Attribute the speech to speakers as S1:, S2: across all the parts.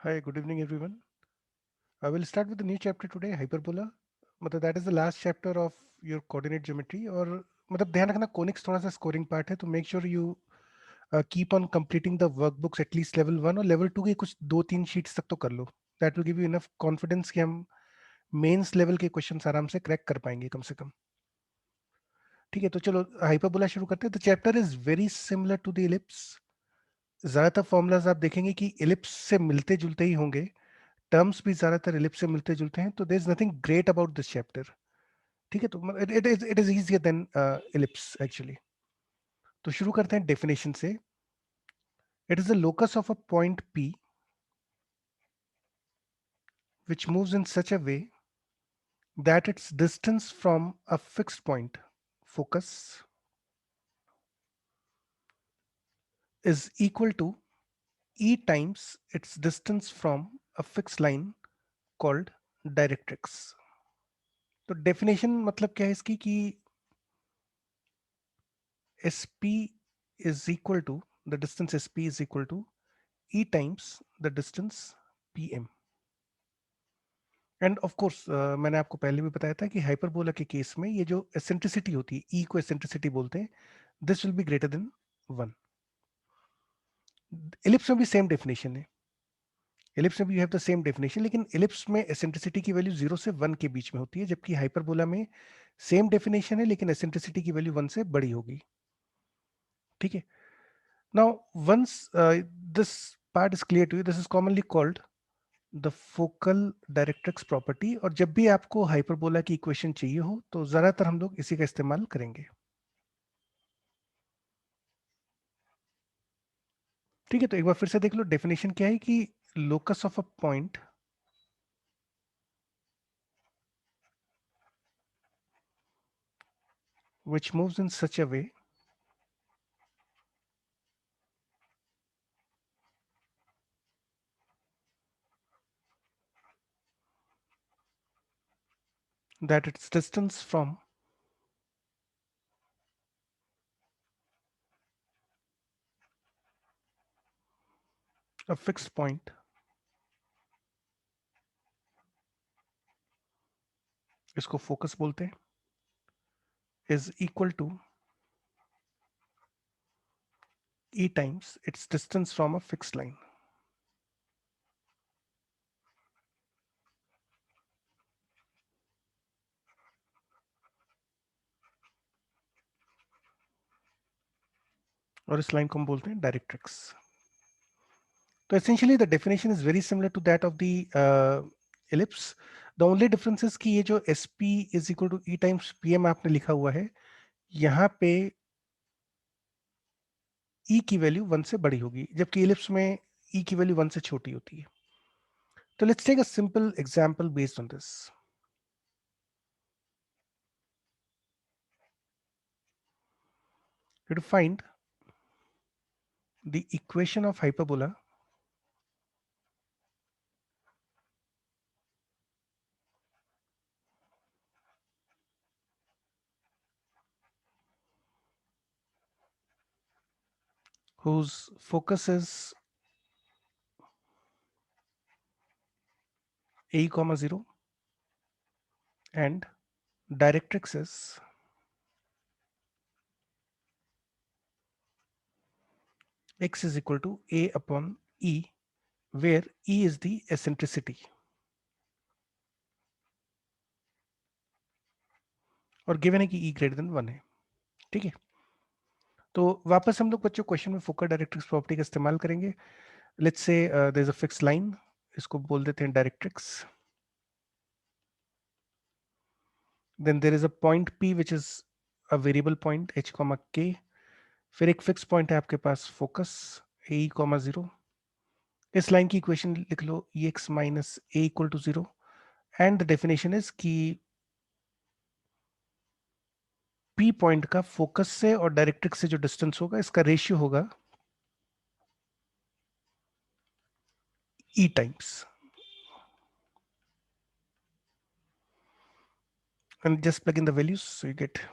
S1: Hi, good evening everyone. I will start with a new chapter today, hyperbola. मतलब that is the last chapter of your coordinate geometry और मतलब ध्यान रखना conics थोड़ा सा scoring part है तो make sure you keep on completing the workbooks at least level 1 और लेवल 2 के कुछ 2-3 शीट्स तक तो कर लो. That will give you enough confidence कि हम मेंस लेवल के क्वेश्चंस आराम से क्रैक कर पाएंगे कम से कम. ठीक है, तो चलो हाइपरबोला शुरू करते हैं. The chapter is very similar to the ellipse. ज्यादातर फॉर्मूलाज आप देखेंगे कि इलिप्स से मिलते जुलते ही होंगे, टर्म्स भी ज्यादातर इलिप्स से मिलते जुलते हैं, तो there is nothing great about this chapter. ठीक है, तो it is easier than ellipse actually. तो शुरू करते हैं डेफिनेशन से. It is the locus of a point P which moves in such a way that its distance from a fixed point focus is equal to e times its distance from a fixed line called directrix. तो definition मतलब क्या है इसकी कि sp is equal to the distance sp is equal to e times the distance pm. And of course मैंने आपको पहले भी बताया था कि हाइपरबोला के केस में ये जो एसेंट्रिसिटी होती है, ई को एसेंट्रिसिटी बोलते हैं, this will be greater than 1. Ellipse में भी सेम डेफिनेशन है. इलिप्स में भी you have the same definition, लेकिन इलिप्स में एसेंट्रिसिटी की वैल्यू 0 से 1 के बीच में होती है, जबकि हाइपरबोला में सेम डेफिनेशन है लेकिन एसेंट्रिसिटी की वैल्यू 1 से बड़ी होगी. ठीक है. Now once this part is clear to you, this is commonly called the focal directrix property. और जब भी आपको हाइपरबोला की इक्वेशन चाहिए हो तो ज्यादातर हम लोग इसी का इस्तेमाल करेंगे. ठीक है, तो एक बार फिर से देख लो डेफिनेशन क्या है कि locus of a point which moves in such a way that its distance from a fixed point इसको फोकस बोलते हैं, is equal to e times its distance from a fixed line. और इस लाइन को हम बोलते हैं डायरेक्ट्रिक्स. तो essentially the definition is very similar to that of the ellipse. The only difference is कि ये जो sp is equal to e times pm आपने लिखा हुआ है, यहाँ पे e की वैल्यू 1 से बड़ी होगी, जबकि इलिप्स में e की वैल्यू 1 से छोटी होती है. तो let's take a simple example based on this. To find the equation of hyperbola whose focus is a comma 0 and directrix is x is equal to a upon e, where e is the eccentricity और given है कि e greater than 1 है. ठीक है, तो वापस हम लोग बच्चों क्वेश्चन में फोकल डायरेक्ट्रिक्स प्रॉपर्टी का इस्तेमाल करेंगे. Let's say there is a fix line, इसको बोल देते हैं directrix. Then there is a point p which is a variable point h comma k. फिर एक फिक्स पॉइंट है आपके पास फोकस ए कॉमा 0. इस लाइन की इक्वेशन लिख लो E X minus A equal to 0. And the definition is कि P point का फोकस से और डायरेक्ट्रिक्स से जो डिस्टेंस होगा इसका रेशियो होगा ई times. And just plug in the values so you get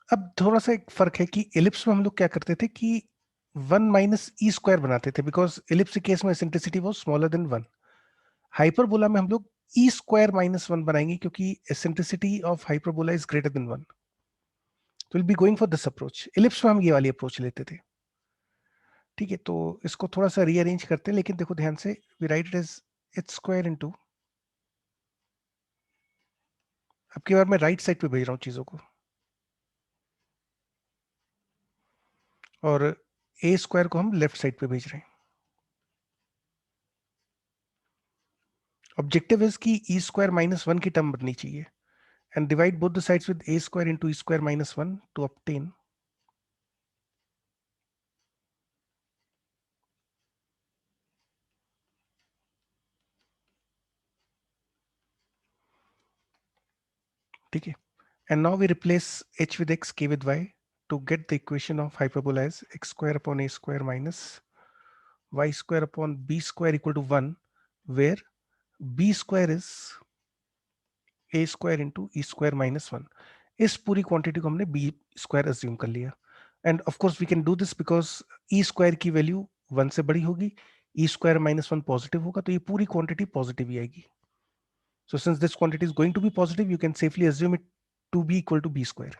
S1: अब थोड़ा सा एक फर्क है कि एलिप्स में हम लोग क्या करते थे कि 1 - e² बनाते थे, बिकॉज एलिप्स के केस में eccentricity was smaller than 1। Hyperbola में हम लोग e² - 1 बनाएंगे क्योंकि eccentricity of hyperbola is greater than 1। तो will be going for this approach. Ellipse में हम ये वाली अप्रोच लेते थे। ठीक है, तो इसको थोड़ा सा रीअरेंज करते हैं, लेकिन देखो ध्यान से, we write it as h² into, अब की बार मैं राइट साइड पे भेज रहा हूँ चीजों को, और a² को हम लेफ्ट साइड पे भेज रहे हैं। ऑब्जेक्टिव इज कि e² - 1 की टर्म बननी चाहिए, and divide both the sides with a² into e² - 1 to obtain. ठीक है, and now we replace h with x, k with y to get the equation of hyperbola as x² upon a² minus y² upon b² equal to 1, where b square is a² into e² - 1। इस पूरी quantity को हमने b² assume कर लिया, and of course we can do this because e² की value 1 से बड़ी होगी, e² - 1 पॉजिटिव होगा, तो ये पूरी क्वांटिटी पॉजिटिव ही आएगी। So since this quantity is going to be positive, you can safely assume it to be equal to b²।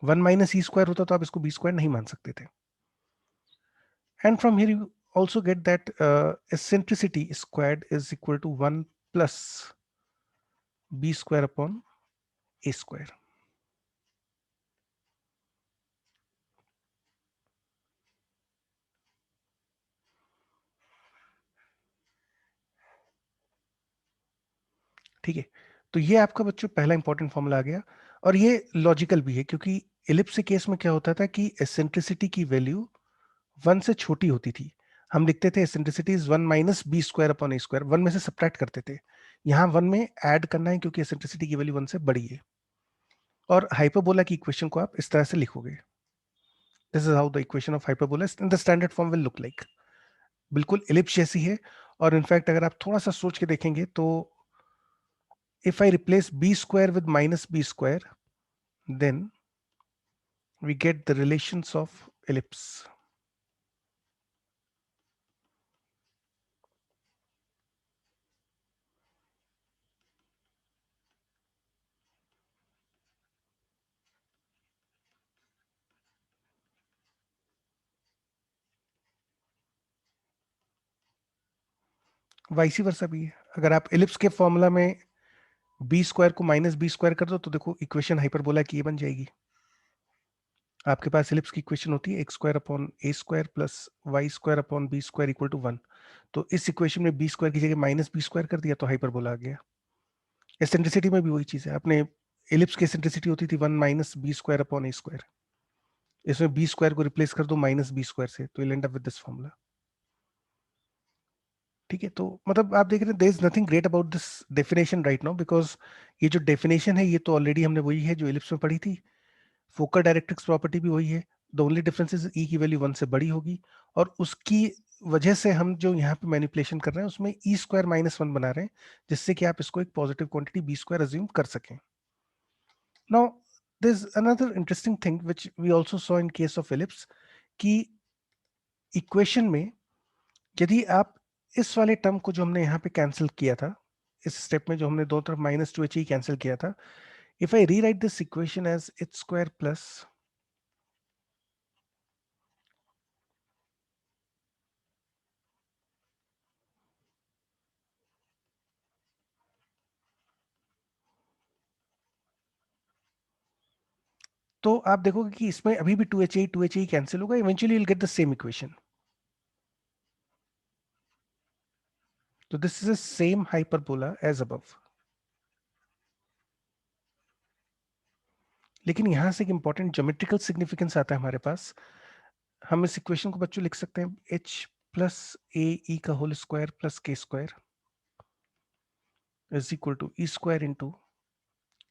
S1: 1 - e² होता तो आप इसको b² नहीं मान सकते थे। And from here you also get that eccentricity squared is equal to 1 plus b² upon a²। ठीक है, तो ये आपका बच्चों पहला इंपॉर्टेंट फॉर्मूला आ गया, और ये लॉजिकल भी है, क्योंकि एलिप्स के केस में क्या होता था कि एसेंट्रिसिटी की वैल्यू 1 से छोटी होती थी। हम लिखते थे eccentricity is 1 minus b² upon a², 1 में से सब्ट्रैक्ट करते थे। यहाँ 1 में ऐड करना है क्योंकि एसेंट्रिसिटी की वैल्यू 1 से बड़ी है। और हाइपरबोला की इक्वेशन को आप इस तरह से लिखोगे, this is how the equation of hyperbola in the standard form will look like. बिल्कुल एलिप्स जैसी है, और इनफैक्ट अगर आप थोड़ा सा सोच के देखेंगे तो if I replace b² with minus b², then we get the relations of ellipse। वाइसी वर्सा भी है, अगर आप एलिप्स के फॉर्मूला में b² को -b² कर दो तो देखो इक्वेशन हाइपरबोला की ये बन जाएगी। आपके पास एलिप्स की इक्वेशन होती है x² upon a² plus y² upon b² equal to 1। तो इस इक्वेशन में b² की जगह -b² कर दिया तो हाइपरबोला आ गया। एसेंट्रिसिटी में भी वही चीज है, अपने एलिप्स की एसेंट्रिसिटी होती थी 1 - b² अपॉन a²। इसमें b² को रिप्लेस कर दो -b² से, तो end up with this formula. ठीक है, तो मतलब आप देख रहे हैं there is nothing great about this definition right now, because ये जो डेफिनेशन है ये तो ऑलरेडी हमने वही है जो एलिप्स में पढ़ी थी। फोकल डायरेक्ट्रिक्स प्रॉपर्टी भी वही है। द ओनली डिफरेंस इज ई की वैल्यू 1 से बड़ी होगी, और उसकी वजह से हम जो यहाँ पे मैनिपुलेशन कर रहे हैं उसमें e² - 1 बना रहे हैं, जिससे कि आप इसको एक पॉजिटिव क्वांटिटी b² अज्यूम कर सकें। Now there is another interesting thing which we also saw in case of ellipse, कि इक्वेशन में यदि आप इस वाले टर्म को जो हमने यहाँ पे कैंसिल किया था, इस स्टेप में जो हमने दो तरफ -2h कैंसिल किया था, if I rewrite this equation as h² plus, तो आप देखोगे कि इसमें अभी भी 2h कैंसिल होगा, eventually you will get the same equation. तो this is the same hyperbola as above. लेकिन यहां से एक इंपॉर्टेंट ज्योमेट्रिकल सिग्निफिकेंस आता है हमारे पास। हम इस इक्वेशन को बच्चों लिख सकते हैं h प्लस ए ई का whole square plus k² is equal to e² into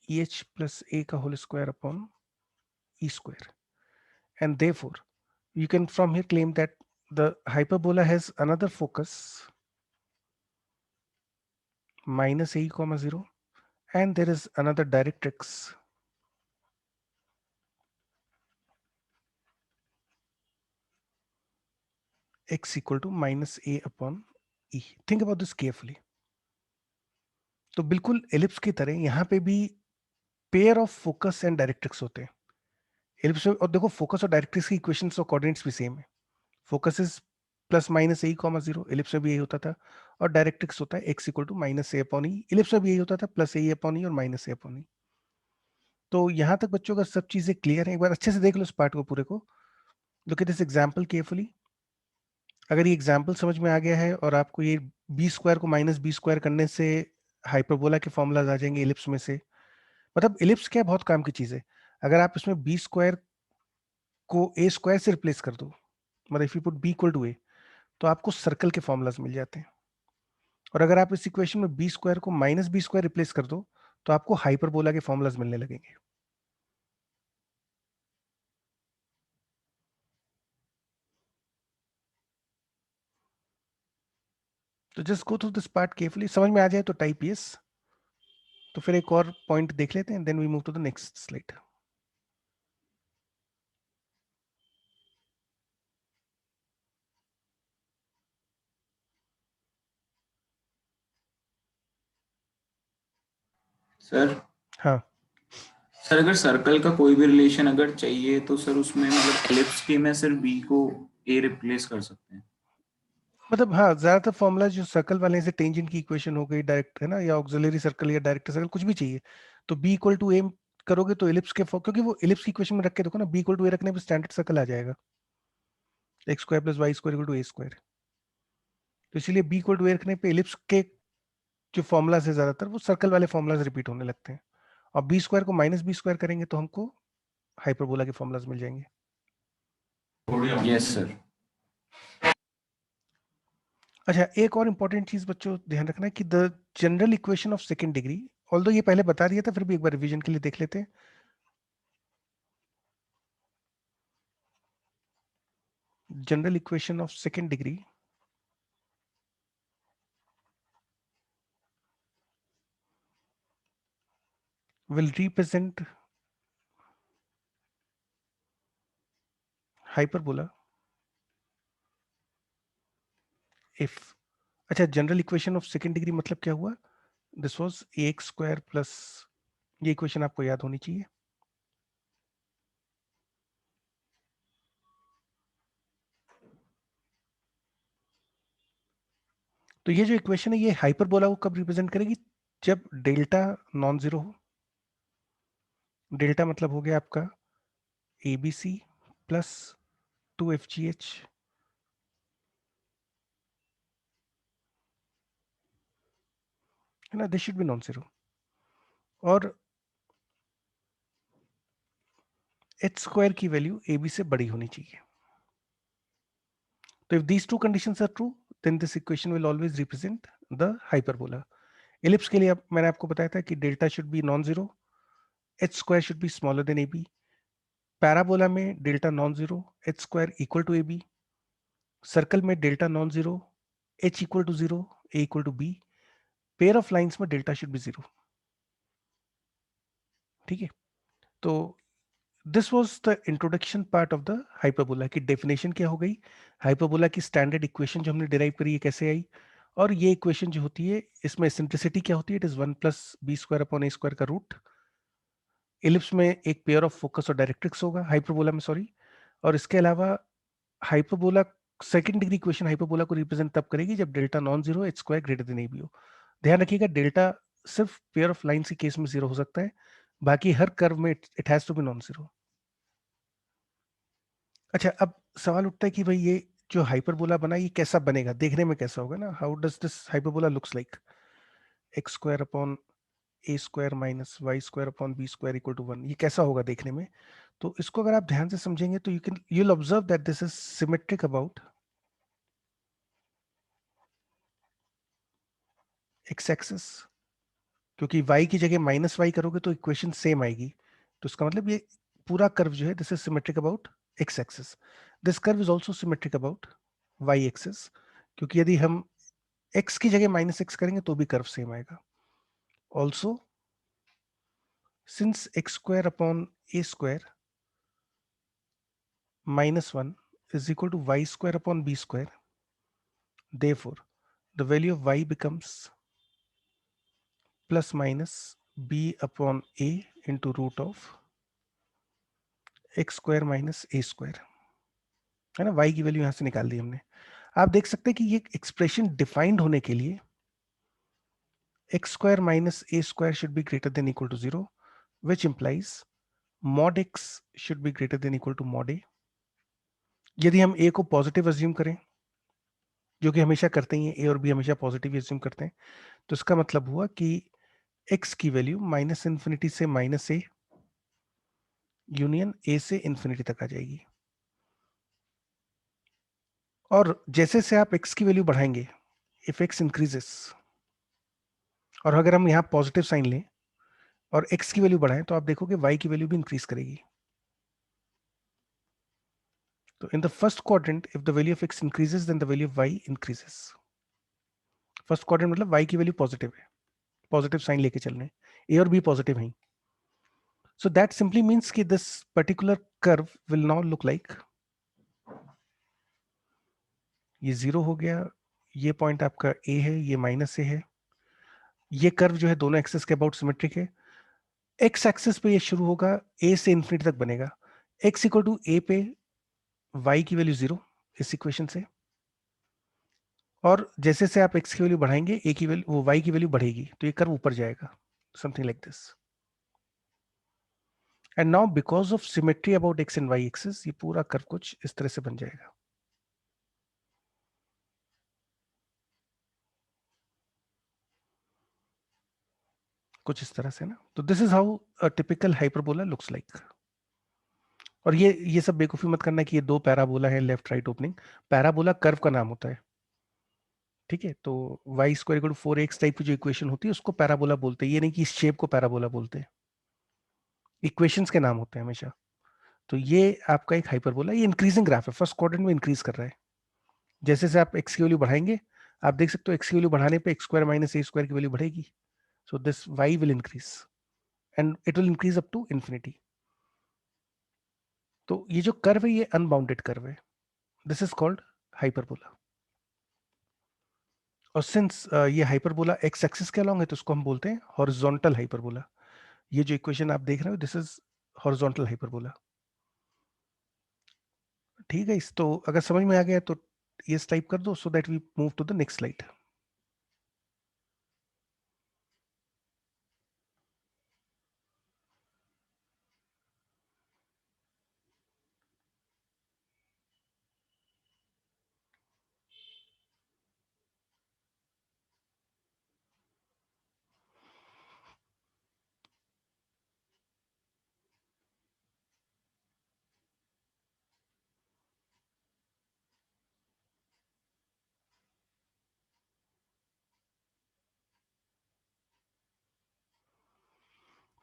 S1: EH plus a का whole square upon e square, and therefore you can from here claim that the hyperbola has another focus minus a comma 0, and there is another directrix x equal to minus A upon E. Think about this carefully. तो बिल्कुल ellipse की तरह यहाँ पे भी pair of focus and directrix होते हैं ellipse में। और देखो फोकस और डायरेक्ट्रिक्स की इक्वेशंस और कोऑर्डिनेट्स भी सेम है। Focus is plus minus A comma zero, ellipse में भी यही होता था। और डायरेक्ट्रिक्स होता है X equal to minus A upon E, ellipse में भी यही होता था, प्लस ए अपॉन ई और माइनस ए अपॉन ई। तो यहाँ तक बच्चों का सब चीजें क्लियर है। एक बार अच्छे से देख लो इस पार्ट को पूरे को। Look at this example carefully. अगर ये एग्जाम्पल समझ में आ गया है और आपको ये बी स्क्वायर को माइनस बी स्क्वायर करने से हाइपरबोला के फॉर्मूलाज आ जाएंगे इलिप्स में से। मतलब इलिप्स क्या है, बहुत काम की चीज है। अगर आप इसमें बी स्क्वायर को ए स्क्वायर से रिप्लेस कर दो, मतलब if you put B equal to A, तो आपको सर्कल के फॉर्मूलाज मिल जाते हैं। और अगर आप इस इक्वेशन में बी स्क्वायर को माइनस बी स्क्वायर रिप्लेस कर दो, तो आपको हाइपरबोला के फॉर्मूलाज मिलने लगेंगे। तो just go through this part carefully, समझ में आ जाए तो टाइप यस। तो फिर एक और पॉइंट देख लेते हैं, then we move to the next slide.
S2: Sir
S1: हाँ,
S2: सर अगर सर्कल का कोई भी रिलेशन अगर चाहिए तो सर उसमें मतलब एलिप्स के में सिर्फ बी को ए रिप्लेस कर सकते हैं।
S1: मतलब हाँ, ज्यादातर फॉर्मूला जो सर्कल वाले से टेंजेंट की इक्वेशन हो गई डायरेक्ट, है ना, या ऑक्सिलरी सर्कल या डायरेक्ट सर्कल, कुछ भी चाहिए तो बी इक्वल टू ए करोगे तो एलिप्स के क्योंकि वो एलिप्स की इक्वेशन में रख के देखो ना, बी इक्वल टू ए रखने पे स्टैंडर्ड सर्कल आ जाएगा, x square plus y square equal to a square. तो इसीलिए बी इक्वल टू ए रखने पे एलिप्स के जो फॉर्मुलाज है ज्यादातर वो सर्कल वाले फॉर्मुलाज रिपीट होने लगते हैं। और बी स्क्वायर को माइनस बी स्क्वायर करेंगे तो हमको हाइपरबोला के फॉर्मुलाज मिल जाएंगे।
S2: Yes sir.
S1: अच्छा, एक और इंपॉर्टेंट चीज बच्चों ध्यान रखना है कि the general equation of second degree, although ये पहले बता दिया था, फिर भी एक बार रिवीजन के लिए देख लेते हैं। General equation of second degree will represent hyperbola if, अच्छा, general equation of second degree मतलब क्या हुआ, this was a x square plus, ये इक्वेशन आपको याद होनी चाहिए। तो ये जो इक्वेशन है ये हाइपरबोला को कब रिप्रेजेंट करेगी, जब डेल्टा नॉन जीरो हो। डेल्टा मतलब हो गया आपका a b c plus two f g h, है ना, this should be non zero. और एच स्क्वायर की वैल्यू ए बी से बड़ी होनी चाहिए। तो if these two conditions are true, then this equation will always represent the hyperbola. Ellipse के लिए मैंने आपको बताया था कि delta should be non zero, H square should be smaller than A B. Parabola में delta non zero, H square equal to A B. Circle में delta non zero, H equal to zero, A equal to B. Pair of lines में delta should be zero. ठीक है, तो this was the introduction part of the hyperbola की definition क्या हो गई, hyperbola की स्टैंडर्ड इक्वेशन जो हमने डिराइव करी है कैसे आई, और ये इक्वेशन जो होती है इसमें एसेंट्रिसिटी क्या होती है, it is one plus b square upon A square का रूट। इलिप्स में एक पेयर ऑफ फोकस और डायरेक्ट्रिक्स होगा हाइपरबोला में, सॉरी। और इसके अलावा hyperbola second degree equation hyperbola को रिप्रेजेंट तब करेगी जब delta non zero, H square greater than ए बी हो। ध्यान रखिएगा डेल्टा सिर्फ पेयर ऑफ लाइंस के केस में जीरो हो सकता है, बाकी हर कर्व में it has to be non zero. अच्छा, अब सवाल उठता है कि भाई ये जो हाइपरबोला बना ये कैसा बनेगा, देखने में कैसा होगा ना, how does this hyperbola looks like, x square upon A square minus Y square upon B square equal to one, ये कैसा होगा देखने में। तो इसको अगर आप ध्यान से समझेंगे तो you will observe that this is symmetric about x axis, क्योंकि y की जगह माइनस वाई करोगे तो इक्वेशन सेम आएगी। तो इसका मतलब ये पूरा कर्व जो है this is symmetric about x axis. This curve is also symmetric about y axis, क्योंकि यदि हम x की जगह माइनस एक्स करेंगे तो भी कर्व सेम आएगा। Also since x square upon A square minus one is equal to y square upon b square. Therefore, the value of y becomes plus minus b upon a into root of x square minus a square, है ना. y की value यहां से निकाल दी हमने. आप देख सकते हैं कि ये एक्सप्रेशन डिफाइंड होने के लिए x square minus a square should be greater than equal to 0, which implies mod x should be greater than equal to mod a. यदि हम a को पॉजिटिव अज्यूम करें, जो कि हमेशा करते ही हैं, a और b हमेशा पॉजिटिव अज्यूम करते हैं, तो इसका मतलब हुआ कि x की वैल्यू माइनस इन्फिनिटी से माइनस a यूनियन a से इन्फिनिटी तक आ जाएगी. और जैसे से आप x की वैल्यू बढ़ाएंगे, इफ x इंक्रीजेस, और अगर हम यहाँ पॉजिटिव साइन लें और x की वैल्यू बढ़ाएं, तो आप देखोगे y की वैल्यू भी इंक्रीज करेगी. तो in the first quadrant, if the value of x increases, then the value of y increases. First quadrant मतलब y की वैल्यू पॉजिटिव है, पॉजिटिव साइन लेके चल रहे हैं, a और b पॉजिटिव हैं. So that simply means कि this particular curve will now look like, ये जीरो हो गया, ये पॉइंट आपका a है, ये माइनस a है. ये कर्व जो है दोनों एक्सेस के अबाउट सिमेट्रिक है. x एक्सेस पे ये शुरू होगा, a से इंफिनिटी तक बनेगा. x इक्वल टू a पे y की वैल्यू जीरो इस इक्वेशन से, और जैसे से आप x की वैल्यू बढ़ाएंगे a की वैल्यू, वो y की वैल्यू बढ़ेगी, तो ये कर्व ऊपर जाएगा, something like this. And now because of symmetry about x and y axis, ये पूरा कर्व कुछ इस तरह से बन जाएगा. कुछ इस तरह से ना. तो this is how a typical hyperbola looks like. और ये सब बेवकूफी मत करना कि ये दो पैराबोला है left right opening. Parabola curve का नाम होता है, ठीक है. तो y square equal to 4x type की जो इक्वेशन होती है उसको पैराबोला बोलते हैं. ये नहीं कि इस शेप को पैराबोला बोलते हैं, इक्वेशंस के नाम होते हैं हमेशा. तो ये आपका एक हाइपरबोला, ये इंक्रीजिंग ग्राफ है, फर्स्ट क्वाड्रेंट में इंक्रीज कर रहा है. जैसे से आप एक्स की वैल्यू बढ़ाएंगे, आप देख सकते हो एक्स की वैल्यू बढ़ाने पे x square minus a square की वैल्यू बढ़ेगी. So this y will increase and it will increase up to infinity. तो ये जो कर्व है ये अनबाउंडेड कर्व है. This is called hyperbola. और सिंस ये हाइपरबोला एक्स एक्सिस के अलॉन्ग है, तो उसको हम बोलते हैं हॉरिजॉन्टल हाइपरबोला. ये जो इक्वेशन आप देख रहे हो, दिस इज हॉरिजॉन्टल हाइपरबोला. ठीक है. इस तो अगर समझ में आ गया तो ये टाइप कर दो, so that we move to the next slide.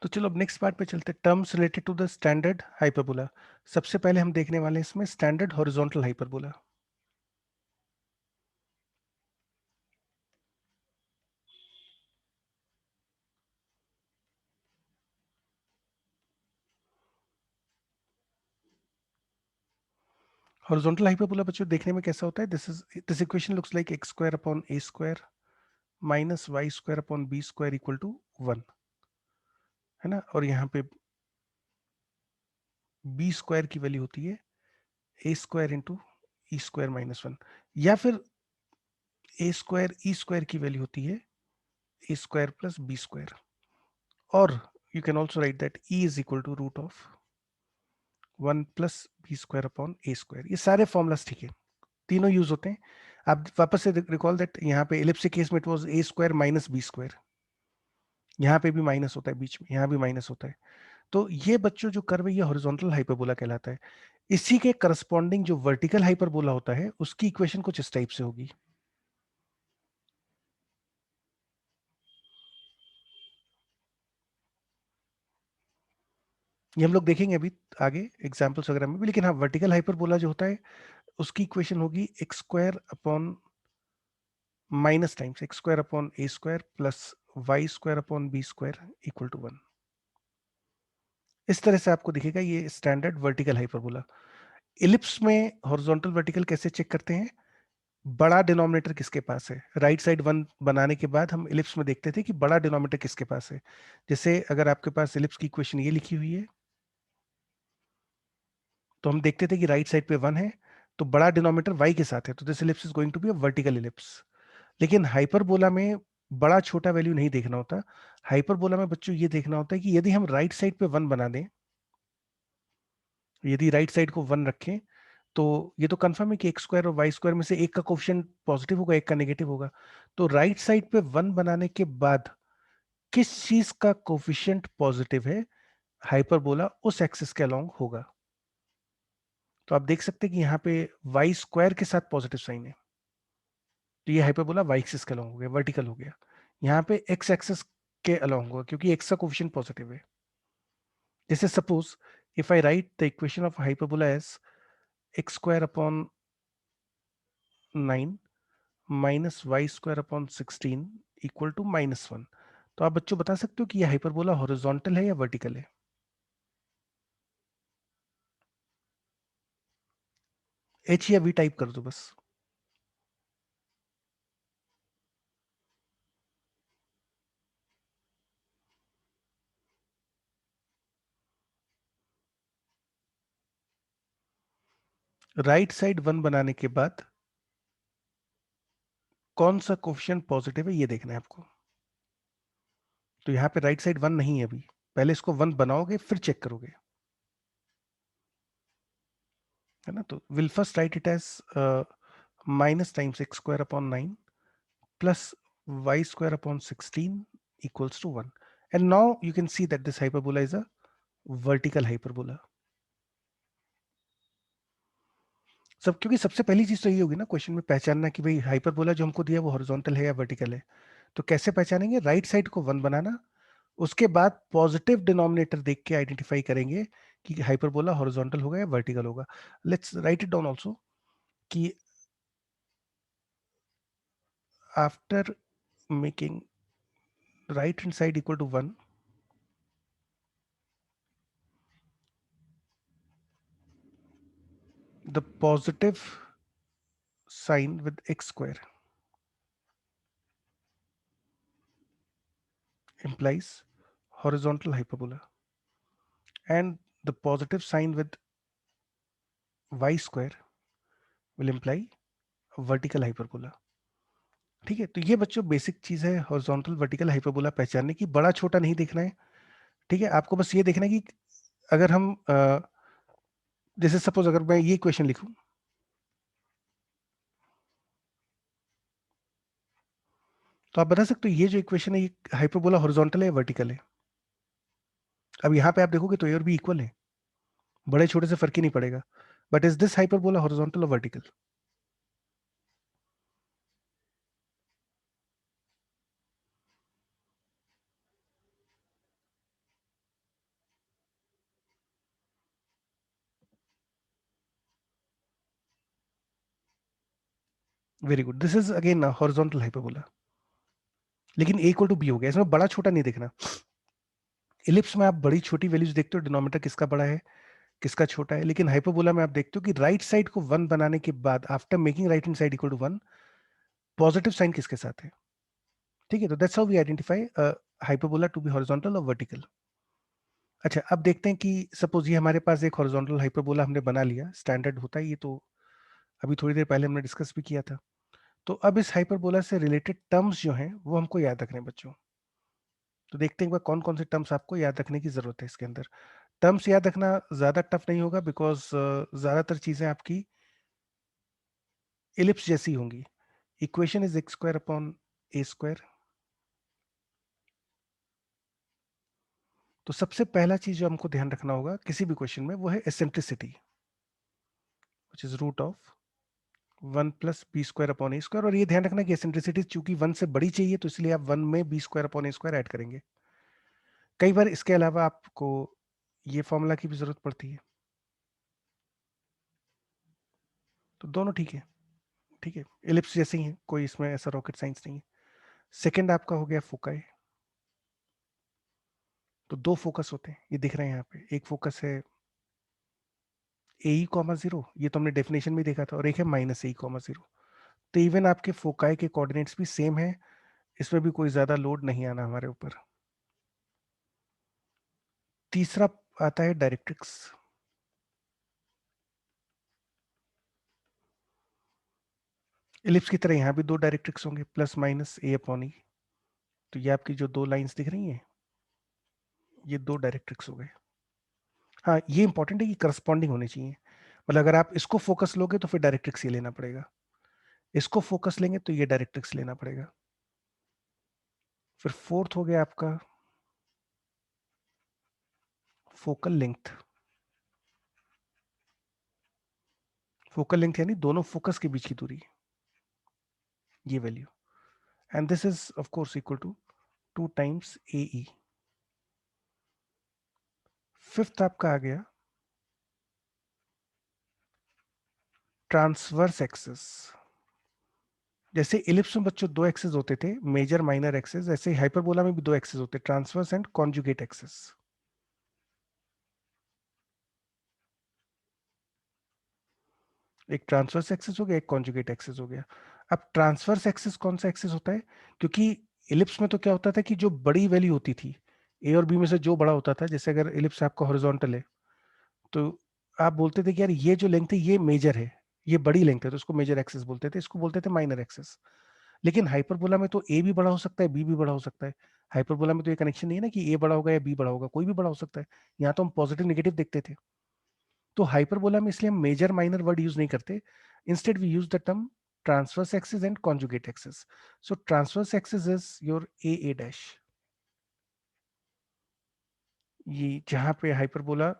S1: तो चलो अब नेक्स्ट पार्ट पे चलते हैं, terms related to the standard hyperbola. सबसे पहले हम देखने वाले हैं इसमें standard horizontal hyperbola. Horizontal hyperbola बच्चों देखने में कैसा होता है, this equation looks like x square upon A square minus Y square upon B square equal to 1, है ना. और यहाँ पे बी स्क्वायर की वैल्यू होती है a square into e square minus 1, या फिर ए स्क्वायर ई स्क्वायर की वैल्यू होती है a square plus b square. और you can also write that e is equal to root of 1 plus b square upon A square. ये सारे formulas ठीक है, तीनों यूज होते हैं. आप वापस से रिकॉल दैट यहाँ पे एलिप्स के केस में it was a square minus B square, यहाँ पे भी माइनस होता है बीच में, यहाँ भी माइनस होता है. तो ये बच्चों जो कर्व है ये हॉरिजॉन्टल हाइपरबोला कहलाता है. इसी के करस्पॉन्डिंग जो वर्टिकल हाइपरबोला होता है उसकी इक्वेशन कुछ इस टाइप से होगी. ये हम लोग देखेंगे अभी आगे एग्जांपल्स वगैरह में भी. लेकिन हाँ, वर्टिकल हाइपरबोला जो होता है उसकी इक्वेशन होगी x square upon minus times x square upon A square plus y square upon B square equal to 1. इस तरह से आपको दिखेगा ये स्टैंडर्ड वर्टिकल हाइपरबोला. इलिप्स में हॉरिजॉन्टल वर्टिकल कैसे चेक करते हैं? बड़ा डिनोमिनेटर किसके पास है? राइट साइड वन बनाने के बाद हम इलिप्स में देखते थे कि बड़ा डिनोमिनेटर किसके पास है। जैसे अगर आपके पास इलिप्स की इक्वेशन ये लिखी हुई है, तो हम देखते थे कि राइट साइड पे 1 है, तो बड़ा डिनोमिनेटर y के साथ है, तो this ellipse is going to be a vertical ellipse. लेकिन हाइपरबोला में बड़ा छोटा वैल्यू नहीं देखना होता। हाइपरबोला में बच्चों ये देखना होता है कि यदि हम राइट साइड पे 1 बना दें, यदि राइट साइड को 1 रखें, तो ये तो कंफर्म है कि एक्स स्क्वायर और वाई स्क्वायर में से एक का कोफिशिएंट पॉजिटिव होगा, एक का नेगेटिव होगा। तो राइट साइड पे 1 बनाने के बाद किस चीज का कोफिशिएंट पॉजिटिव है, हाइपरबोला उस एक्सिस के अलोंग होगा। तो आप देख सकते हैं कि यहाँ पे वाई स्क्वायर के साथ पॉजिटिव साइन है, तो ये हाइपरबोला वाई एक्सिस के अलोंग हो गया, वर्टिकल हो गया। यहाँ पे एक्स एक्सिस के अलोंग होगा, क्योंकि एक्स का कोफिशिएंट पॉजिटिव है। जैसे suppose if I write the equation of hyperbola as x square upon 9 minus Y square upon 16 equal to -1, तो आप बच्चों बता सकते हो कि ये हाइपरबोला हॉरिजॉन्टल है या वर्टिकल है? एच या वी टाइप कर दो बस। राइट साइड 1 बनाने के बाद कौन सा कोफिशिएंट पॉजिटिव है ये देखना है आपको। तो यहाँ पे राइट साइड 1 नहीं है अभी, पहले इसको 1 बनाओगे फिर चेक करोगे, है ना। तो will first write it as minus times x square upon 9 plus y square upon 16 equals to 1, and now you can see that this hyperbola is a vertical hyperbola। सब क्योंकि सबसे पहली चीज तो ये होगी ना क्वेश्चन में पहचानना कि भाई हाइपरबोला जो हमको दिया है वो हॉरिजॉन्टल है या वर्टिकल है। तो कैसे पहचानेंगे? राइट साइड को 1 बनाना, उसके बाद पॉजिटिव डिनोमिनेटर देख के आइडेंटिफाई करेंगे कि हाइपरबोला हॉरिजॉन्टल होगा या वर्टिकल होगा। Let's write it down also कि after making right hand side equal to 1, the positive sign with x square implies horizontal hyperbola, and the positive sign with y square will imply vertical hyperbola। ठीक है, तो ये बच्चों basic चीज है horizontal vertical hyperbola पहचानने की। बड़ा छोटा नहीं देखना है, ठीक है। आपको बस ये देखना है कि अगर हम जैसे सपोज अगर मैं ये क्वेश्चन लिखूं, तो आप बता सकते हो ये जो इक्वेशन है ये हाइपरबोला हॉरिजॉन्टल है या वर्टिकल है? अब यहाँ पे आप देखोगे तो ए और बी इक्वल है, बड़े छोटे से फर्क ही नहीं पड़ेगा। But is this hyperbola horizontal और vertical? Very good, this is again horizontal hyperbola. लेकिन ए इक्वल टू बी हो गया, इसमें बड़ा छोटा नहीं देखना। इलिप्स में आप बड़ी छोटी वैल्यूज देखते हो, डिनोमिनेटर किसका बड़ा है किसका छोटा है, लेकिन हाइपरबोला में आप देखते हो कि राइट साइड को 1 बनाने के बाद after making right hand side equal to 1, positive sign किसके साथ है। ठीक है, तो that's how we identify hyperbola to be horizontal और वर्टिकल। अच्छा, अब देखते हैं कि सपोज ये हमारे पास एक हॉरिजॉन्टल हाइपरबोला हमने बना लिया, स्टैंडर्ड होता है ये तो अभी थोड़ी देर पहले हमने डिस्कस भी किया था। तो अब इस हाइपरबोला से रिलेटेड टर्म्स जो हैं वो हमको याद रखने हैं बच्चों। तो देखते हैं एक बार कौन कौन से टर्म्स आपको याद रखने की जरूरत है इसके अंदर। टर्म्स याद रखना ज्यादा टफ नहीं होगा, बिकॉज ज्यादातर चीजें आपकी इलिप्स जैसी होंगी। Equation is x square upon A square. तो सबसे पहला चीज जो हमको ध्यान रखना होगा किसी भी क्वेश्चन में वो है eccentricity, which is root of 1 plus b square upon A square. और ये ध्यान रखना कि एसेंट्रिसिटी चूंकि 1 से बड़ी चाहिए तो इसलिए आप 1 में बी स्क्वायर अपॉन ए स्क्वायर ऐड करेंगे। कई बार इसके अलावा आपको ये फॉर्मूला की भी जरूरत पड़ती है, तो दोनों ठीक है। ठीक है, इलिप्स जैसे ही है, कोई इसमें ऐसा रॉकेट साइंस नहीं है। सेकंड आपका हो गया फोकाई। तो दो फोकस होते हैं, ये दिख रहे हैं यहाँ पे। एक फोकस है ए कॉमा जीरो, ये तो हमने डेफिनेशन में देखा था, और एक है माइनस ए कॉमा जीरो। तो इवन आपके फोकाई के कोऑर्डिनेट्स भी सेम है, इसमें भी कोई ज्यादा लोड नहीं आना हमारे ऊपर। तीसरा आता है डायरेक्ट्रिक्स। इलिप्स की तरह यहाँ भी दो डायरेक्ट्रिक्स होंगे, प्लस माइनस ए अपॉन ई। तो ये आपकी जो दो लाइंस दिख रही हैं, ये दो डायरेक्ट्रिक्स हो गए। हाँ, ये इंपॉर्टेंट है कि करस्पॉन्डिंग होनी चाहिए। मतलब अगर आप इसको फोकस लोगे तो फिर डायरेक्ट्रिक्स ये लेना पड़ेगा, इसको फोकस लेंगे तो ये डायरेक्ट्रिक्स लेना पड़ेगा। फिर फोर्थ हो गया आपका फोकल लेंथ। फोकल लेंथ यानी दोनों फोकस के बीच की दूरी, ये value. And this is of course equal to 2 times a e. Fifth आपका आ गया ट्रांसवर्स एक्सिस। जैसे इलिप्स में बच्चों दो एक्सिस होते थे, मेजर माइनर एक्सिस, ऐसे हाइपरबोला में भी दो एक्सिस होते हैं, ट्रांसवर्स एंड कॉन्जुगेट एक्सिस। एक ट्रांसवर्स एक्सिस हो गया, एक कॉन्जुगेट एक्सिस हो गया। अब ट्रांसवर्स एक्सिस कौन सा एक्सिस होता है? क्योंकि इलिप्स में तो क्या होता था कि जो बड़ी वैल्यू होती थी ए और बी में से जो बड़ा होता था, जैसे अगर इलिप्स आपका हॉरिजॉन्टल है तो आप बोलते थे कि यार ये जो लेंथ है ये मेजर है, ये बड़ी लेंथ है, तो इसको मेजर एक्सिस बोलते थे, इसको बोलते थे माइनर एक्सिस। लेकिन हाइपरबोला में तो ए भी बड़ा हो सकता है, बी भी बड़ा हो सकता है। हाइपरबोला में तो ये कनेक्शन नहीं है ना कि ए बड़ा होगा या बी बड़ा होगा, कोई भी बड़ा हो सकता है। यहाँ तो हम पॉजिटिव नेगेटिव देखते थे। तो हाइपरबोला में इसलिए हम मेजर माइनर वर्ड यूज नहीं करते, instead we use the term transverse axis and conjugate axis. So transverse axis is your a dash, ये जहां पे हाइपरबोला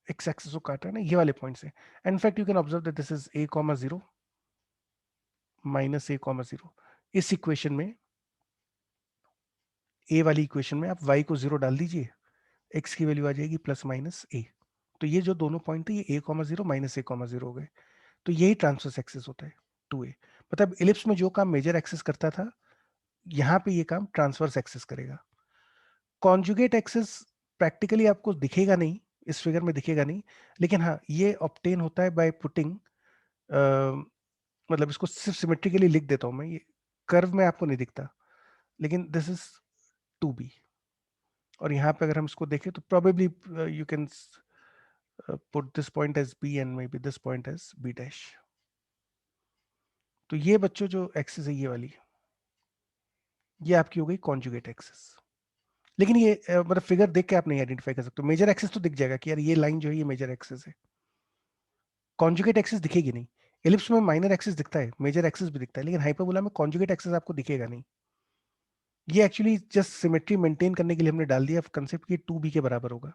S1: एक्स एक्सिस को काटा है ना, ये वाले पॉइंट से। In fact you can observe that this is a comma zero minus A comma zero. इस इक्वेशन में, ए वाली इक्वेशन में आप y को जीरो डाल दीजिए, x की वैल्यू आ जाएगी प्लस माइनस ए। तो ये जो दोनों पॉइंट थे, ये ए कॉमा जीरो माइनस ए कॉमा जीरो हो गए। तो यही ट्रांसवर्स एक्सिस होता है, 2a। मतलब इलिप्स में जो काम मेजर एक्सिस करता था, यहाँ पे ये काम ट्रांसवर्स एक्सिस करेगा। कॉन्जुगेट एक्सिस प्रैक्टिकली आपको दिखेगा नहीं, इस फिगर में दिखेगा नहीं, लेकिन हाँ ये ऑब्टेन होता है बाय पुटिंग, मतलब इसको सिर्फ सिमेट्रिकली लिख देता हूं मैं, ये कर्व में आपको नहीं दिखता, लेकिन दिस इज 2b। और यहाँ पे अगर हम इसको देखें तो probably you can put this point as b and maybe this point as b dash। तो ये बच्चों जो एक्सिस है ये वाली, ये आपकी हो गई कॉन्जुगेट एक्सिस। लेकिन ये मतलब फिगर देख के आप नहीं आइडेंटिफाई कर सकते। मेजर एक्सिस तो दिख जाएगा कि यार ये लाइन जो है ये मेजर एक्सिस है, कॉन्जुगेट एक्सिस दिखेगी नहीं। एलिप्स में माइनर एक्सिस दिखता है, मेजर एक्सिस भी दिखता है, लेकिन हाइपरबोला में कॉन्जुगेट एक्सिस आपको दिखेगा नहीं। ये एक्चुअली जस्ट सिमेट्री मेंटेन करने के लिए हमने डाल दिया कंसेप्ट कि 2b के बराबर होगा।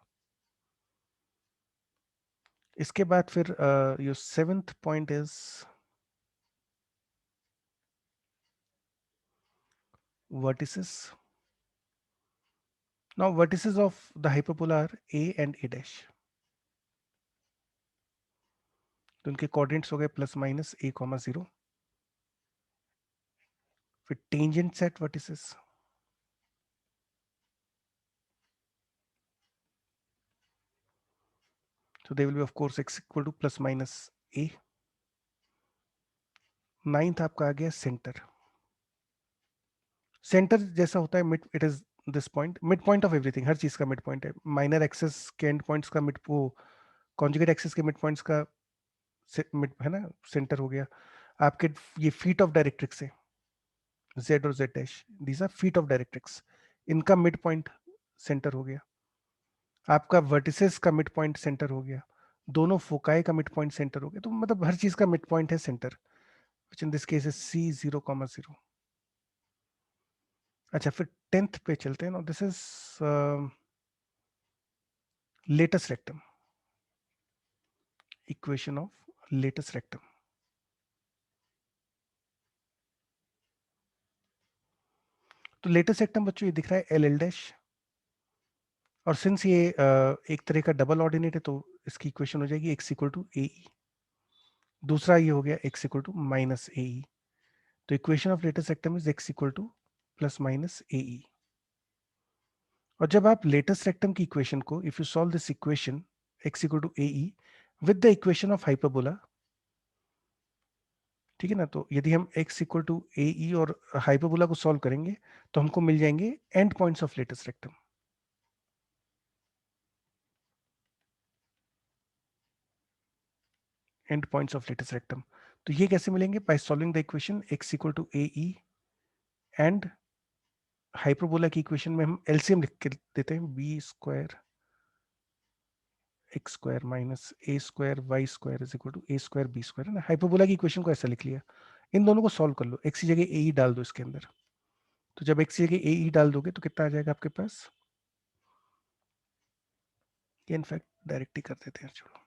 S1: इसके बाद फिर your seventh point is vertices। Now vertices of the hyperbola are a and a dash। तो उनके कोऑर्डिनेट्स हो गए plus minus a comma zero. फिर tangents at vertices, so they will be of course x equal to plus minus a। Ninth आपका आ गया centre. Centre जैसा होता है mid, it is this point, mid point of everything, हर चीज का मिड पॉइंट है। माइनर एक्सेस के एंड पॉइंट्स का मिड, वो कॉन्जुगेट एक्सेस के मिड पॉइंट्स का मिड है ना, सेंटर हो गया। आपके ये फीट ऑफ डायरेक्ट्रिक्स है, z और z dash, these are feet of directrix, इनका मिड पॉइंट सेंटर हो गया। आपका वर्टिसेस का मिड पॉइंट सेंटर हो गया, दोनों फोकाई का मिड पॉइंट सेंटर हो गया। तो मतलब हर चीज का मिड पॉइंट है centre, which in this case is c 0,0। अच्छा, फिर टेंथ पे चलते हैं ना। This is latus rectum, equation of latus rectum. तो लेटस रेक्टम बच्चों ये दिख रहा है एल एल डैश, और सिंस ये एक तरह का डबल ऑर्डिनेट है तो इसकी इक्वेशन हो जाएगी x equal to A E. दूसरा ये हो गया x equal to minus A E. तो equation of latus rectum is x equal to plus minus A E. और जब आप लेटेस्ट रेक्टम की इक्वेशन को, if you solve this equation x equal to A E, with the equation of hyperbola, ठीक है ना। तो यदि हम x equal to A E और हाइपरबोला को सॉल्व करेंगे तो हमको मिल जाएंगे end points of latest rectum. End points of latest rectum, तो ये कैसे मिलेंगे? By solving the equation x equal to A e and hyperbola की इक्वेशन में हम एलसीएम लिख के देते हैं, b square x square minus a square y square is equal to a square b square, है ना। हाइपरबोला की इक्वेशन को ऐसा लिख लिया। इन दोनों को सॉल्व कर लो, एक्स की जगह ए ई डाल दो इसके अंदर। तो जब एक्स की जगह ए ई डाल दोगे तो कितना आ जाएगा आपके पास? ये इनफैक्ट डायरेक्ट ही कर देते हैं, छोड़ो।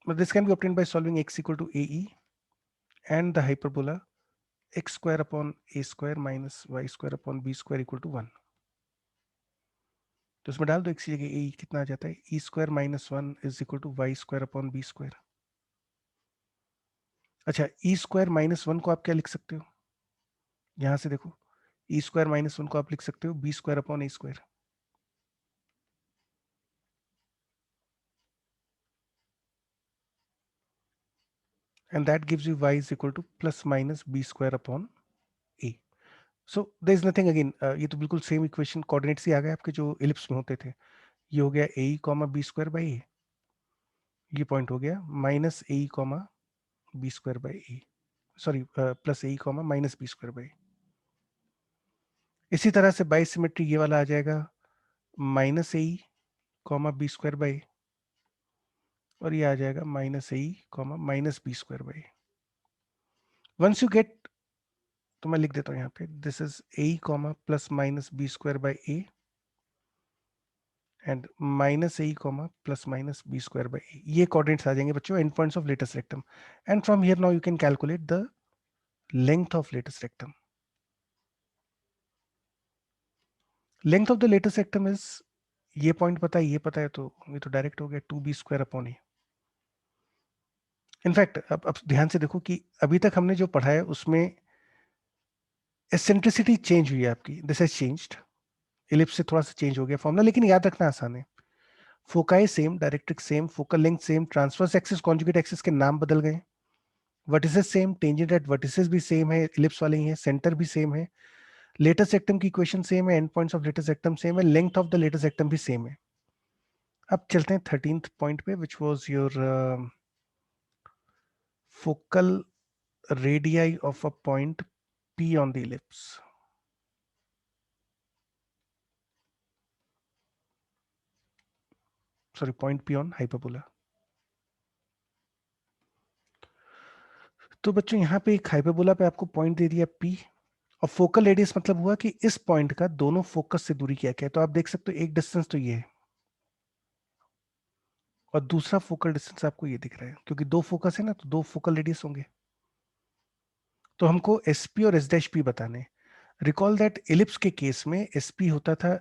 S1: But this can be obtained by solving x equal to ae and the hyperbola x square upon a square minus y square upon b square equal to 1। तो इसमें डाल दो x की जगह a कितना आ जाता है, e square minus 1 is equal to y square upon B square. अच्छा, e स्क्वायर माइनस 1 को आप क्या लिख सकते हो? यहां से देखो, e स्क्वायर माइनस 1 को आप लिख सकते हो b square upon A square, and that gives you y is equal to plus minus B square upon a. So there is nothing again, ये तो बिल्कुल सेम इक्वेशन कोऑर्डिनेट्स ही आ गए आपके जो इलिप्स में होते थे। ये हो गया a comma b square by ए, ये पॉइंट हो गया minus A comma b square by a, sorry plus a comma minus B square by. इसी तरह से बाई सिमेट्री ये वाला आ जाएगा minus A comma b square by, और ये आ जाएगा minus A comma minus B square by. Once you get, तो मैं लिख देता हूँ यहाँ पे, this is a comma plus minus B square by A and minus A comma plus minus B square by ए। ये कोऑर्डिनेट्स आ जाएंगे बच्चों end points of latest rectum, and from here now you can calculate the length of latest rectum. Length of the latest rectum is, ये point पता है, ये पता है, तो ये तो डायरेक्ट हो गया 2b स्क्वायर अपॉन ए। इनफैक्ट अब ध्यान से देखो कि अभी तक हमने जो पढ़ा है उसमें एसेंट्रिसिटी चेंज हुई है आपकी, दिस हैज चेंज्ड, इलिप्स से थोड़ा सा चेंज हो गया फॉर्मूला, लेकिन याद रखना आसान है। Foci same, directrix same, focal length same, transverse axis conjugate axis के नाम बदल गए, vertices same, tangent at vertices भी सेम है, इलिप्स वाले ही है, सेंटर भी सेम है, लेटेस्ट रेक्टम की इक्वेशन सेम है, end points of latest rectum same है, length of the latest rectum भी सेम है। अब चलते हैं 13th पॉइंट पे, which was your focal radii of a point P on the ellipse. Sorry, point P on hyperbola. तो बच्चों यहाँ पे एक हाइपरबोला पे आपको पॉइंट दे दिया P, और फोकल रेडियस मतलब हुआ कि इस पॉइंट का दोनों फोकस से दूरी क्या क्या है। तो आप देख सकते हो एक डिस्टेंस तो ये है, और दूसरा फोकल डिस्टेंस आपको ये दिख रहा है, क्योंकि दो फोकस है ना, तो दो फोकल रेडियस होंगे। तो हमको SP और S' P बताने। रिकॉल दैट इलिप्स के केस में SP होता था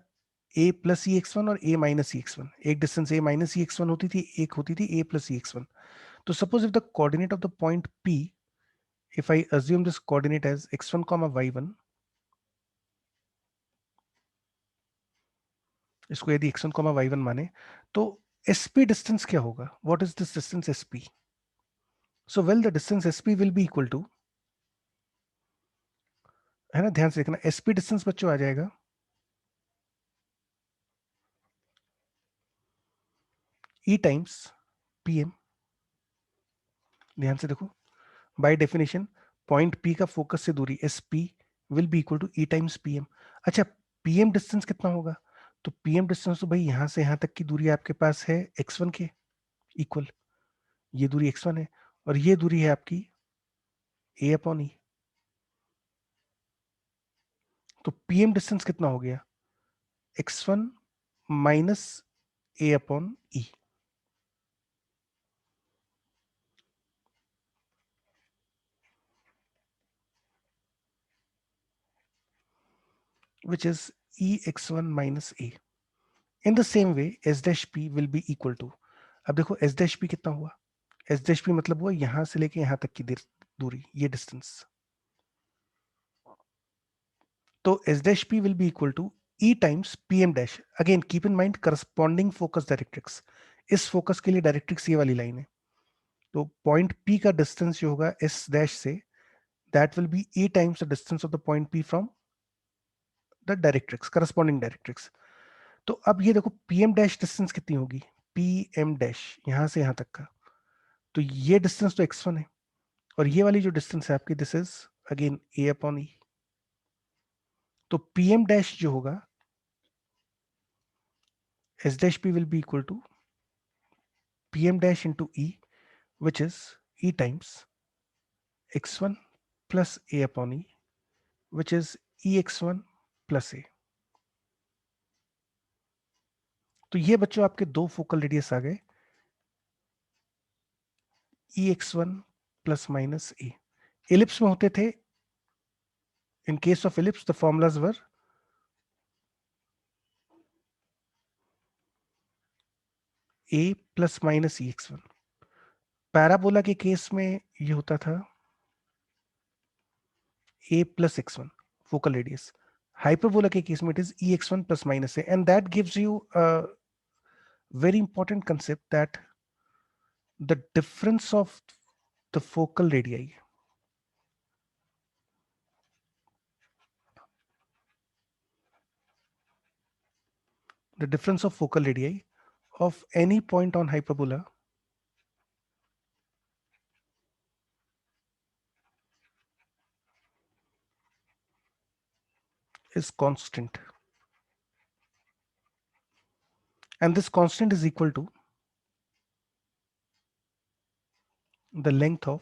S1: a plus E X one और a minus E X one, एक distance a minus E X one होती थी, एक होती थी a plus E X one. तो suppose if the coordinate of the point P, if I assume this coordinate as x1 comma y1, इसको यदि x1 comma y1 माने, तो sp distance क्या होगा? What is this distance sp? So well, the distance sp will be equal to, है ना, ध्यान से देखना, sp distance बच्चों आ जाएगा e times pm। ध्यान से देखो, बाय डेफिनेशन पॉइंट P का फोकस से दूरी sp will be equal to e times pm। अच्छा, pm डिस्टेंस कितना होगा? तो pm डिस्टेंस तो भाई यहां से यहां तक की दूरी आपके पास है x1 के इक्वल, ये दूरी x1 है, और ये दूरी है आपकी a अपॉन ई। तो pm डिस्टेंस कितना हो गया? x1 minus a upon E, which is ex1 minus a। In the same way s dash p will be equal to, अब देखो s dash p कितना हुआ? s dash p मतलब हुआ यहां से लेके यहां तक की दूरी, ये डिस्टेंस। तो s dash p will be equal to E times PM dash, again keep in mind corresponding focus directrix, इस फोकस के लिए डायरेक्ट्रिक्स ये वाली लाइन है, तो पॉइंट P का डिस्टेंस जो होगा S डैश से, that will be E times the distance of the point P from the directrix, corresponding directrix. तो अब ये देखो PM डैश डिस्टेंस कितनी होगी, PM डैश यहां से यहां तक का, तो ये डिस्टेंस तो x1 है, और ये वाली जो डिस्टेंस है आपकी, this is again A upon E, तो PM डैश जो होगा S dash P will be equal to PM dash into E, which is E times x1 plus A upon E, which is EX1 plus A. तो ये बच्चों आपके दो focal radius आ गए, EX1 plus minus A. Ellipse में होते थे, in case of ellipse the formulas were A plus minus EX1. Parabola के केस में ये होता था A plus x1 focal radius. Hyperbola के केस में it is EX1 plus minus A, and that gives you a very important concept that the difference of the focal radii, the difference of focal radii of any point on hyperbola is constant, and this constant is equal to the length of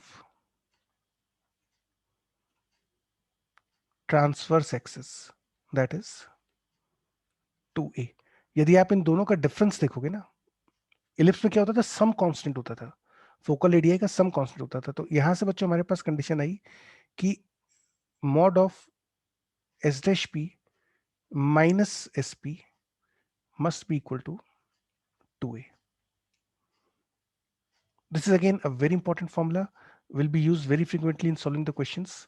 S1: transverse axis, that is 2a. यदि आप इन दोनों का difference देखोगे ना, ellipse में क्या होता था, सम कांस्टेंट होता था, फोकल एरिया का सम कांस्टेंट होता था, तो यहां से बच्चों हमारे पास कंडीशन आई कि mod of s dash p minus sp must be equal to 2a. This is again a very important formula, will be used very frequently in solving the questions.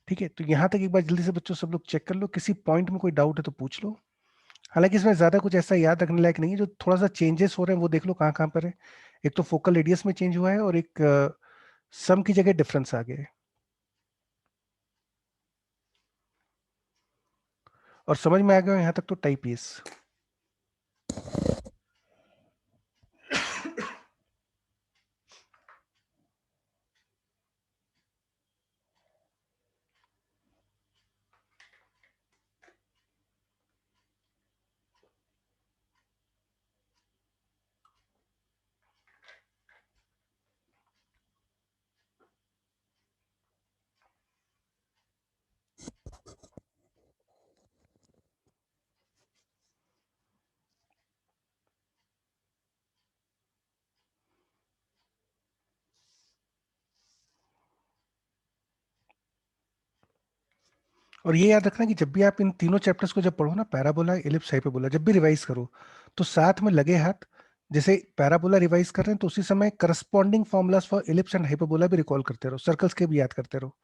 S1: ठीक है, तो यहां तक एक बार जल्दी से बच्चों सब लोग चेक कर लो, किसी पॉइंट में कोई डाउट है तो पूछ लो। हालांकि इसमें ज्यादा कुछ ऐसा याद रखने लायक नहीं है, जो थोड़ा सा चेंजेस हो रहे हैं वो देख लो कहाँ कहाँ पर है। एक तो फोकल रेडियस में चेंज हुआ है, और एक सम की जगह डिफरेंस आ गया है, और समझ में आ गया यहाँ तक तो टाइप यस। और ये याद रखना कि जब भी आप इन तीनों चैप्टर्स को जब पढ़ो ना, पैराबोला, इलिप्स, हाइपरबोला, जब भी रिवाइज करो तो साथ में लगे हाथ, जैसे पैराबोला रिवाइज कर रहे हैं तो उसी समय corresponding formulas for ellipse and hyperbola भी रिकॉल करते रहो, सर्कल्स के भी याद करते रहो।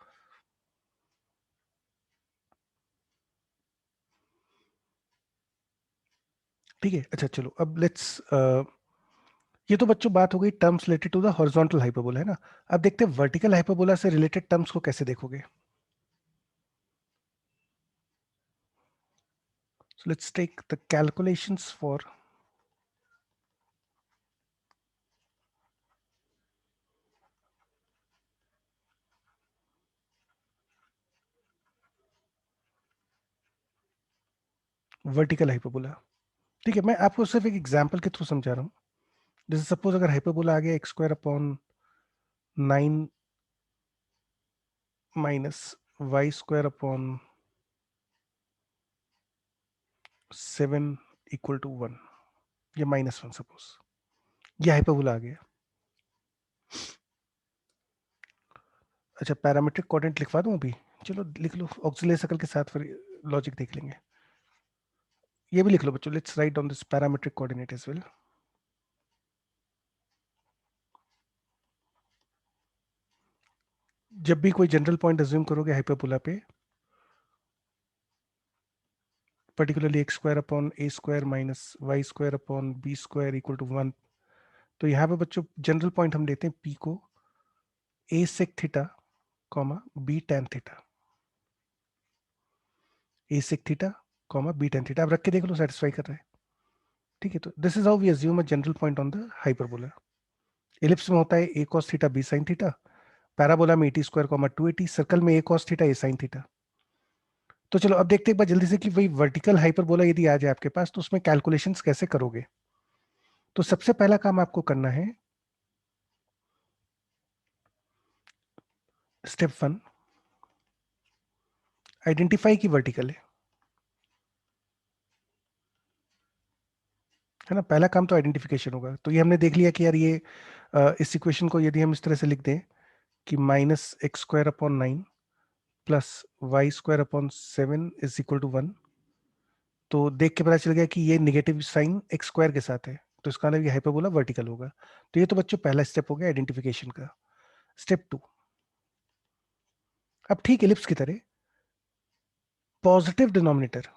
S1: ठीक है, अच्छा चलो अब लेट्स, ये तो बच्चों बात हो गई terms related to the horizontal hyperbola, है ना। अब देखते हैं वर्टिकल हाइपरबोला से रिलेटेड टर्म्स को कैसे देखोगे। So let's take the calculations for vertical hyperbola. ठीक है, मैं आपको सिर्फ एक एग्जांपल के थ्रू समझा रहा हूँ। जैसे सपोज अगर हाइपरबोला आ गया x square upon 9 minus Y square upon 7 equal to 1, या -1, सपोज ये हाइपरबोला आ गया। अच्छा, पैरामीट्रिक कोऑर्डिनेट लिखवा दूं अभी, चलो लिख लो ऑक्सिलरी सर्कल के साथ, फिर लॉजिक देख लेंगे। ये भी लिख लो बच्चों, let's write down this parametric coordinate as well. जब भी कोई जनरल पॉइंट अज्यूम करोगे हाइपरबोला पे, particularly x square upon a square minus y square upon b square equal to 1. तो यहाँ पे बच्चों जनरल पॉइंट हम लेते हैं p को a sec theta comma b tan theta, a sec theta comma b tan theta, अब रख के देख लो सेटिस्फाई कर रहा है, ठीक है। तो this is how we assume a general point on the hyperbola. Ellipse में होता है a cos theta b sin theta, parabola में 80 स्क्वायर कॉमा 280, सर्कल में a cos theta a sin theta. तो चलो अब देखते हैं एक बार जल्दी से कि वही वर्टिकल हाइपरबोला यदि आ जाए आपके पास तो उसमें कैलकुलेशंस कैसे करोगे। तो सबसे पहला काम आपको करना है, स्टेप 1, आइडेंटिफाई की वर्टिकल है ना, पहला काम तो आइडेंटिफिकेशन होगा। तो ये हमने देख लिया कि यार ये इस इक्वेशन को यदि हम इस तरह से लिख दें कि minus x square upon 9 plus y square upon 7 is equal to 1, तो देख के पता चल गया कि ये निगेटिव साइन एक्स स्क्वायर के साथ है, तो इसका मतलब ये हाइपरबोला वर्टिकल होगा। तो ये तो बच्चों पहला स्टेप हो गया आइडेंटिफिकेशन का। स्टेप 2, अब ठीक एलिप्स की तरह पॉजिटिव डिनोमिनेटर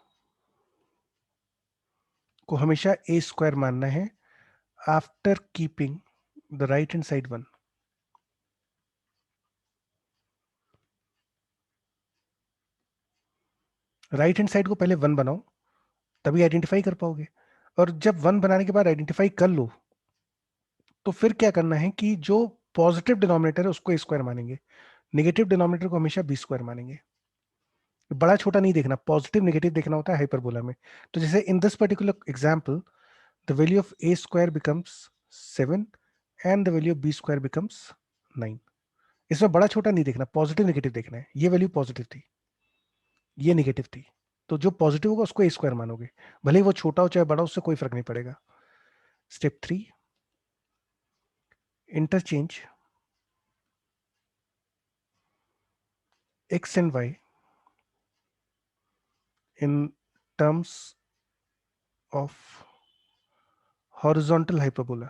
S1: को हमेशा ए स्क्वायर मानना है after keeping the right hand side 1। Right hand side को पहले 1 बनाओ, तभी आइडेंटिफाई कर पाओगे। और जब 1 बनाने के बाद आइडेंटिफाई कर लो तो फिर क्या करना है कि जो पॉजिटिव डिनोमिनेटर है उसको ए स्क्वायर मानेंगे, नेगेटिव डिनोमिनेटर को हमेशा बी स्क्वायर मानेंगे। बड़ा छोटा नहीं देखना, पॉजिटिव नेगेटिव देखना होता है हाइपरबोला में। तो जैसे in this particular example the value of a square becomes 7 and the value of b square becomes 9। इसमें बड़ा छोटा नहीं देखना, पॉजिटिव नेगेटिव देखना है। ये वैल्यू पॉजिटिव थी, ये नेगेटिव थी, तो जो पॉजिटिव होगा उसको ए स्क्वायर मानोगे, भले ही वो छोटा हो चाहे बड़ा, उससे कोई फर्क नहीं पड़ेगा। Step 3, interchange x and y in terms of horizontal hyperbola.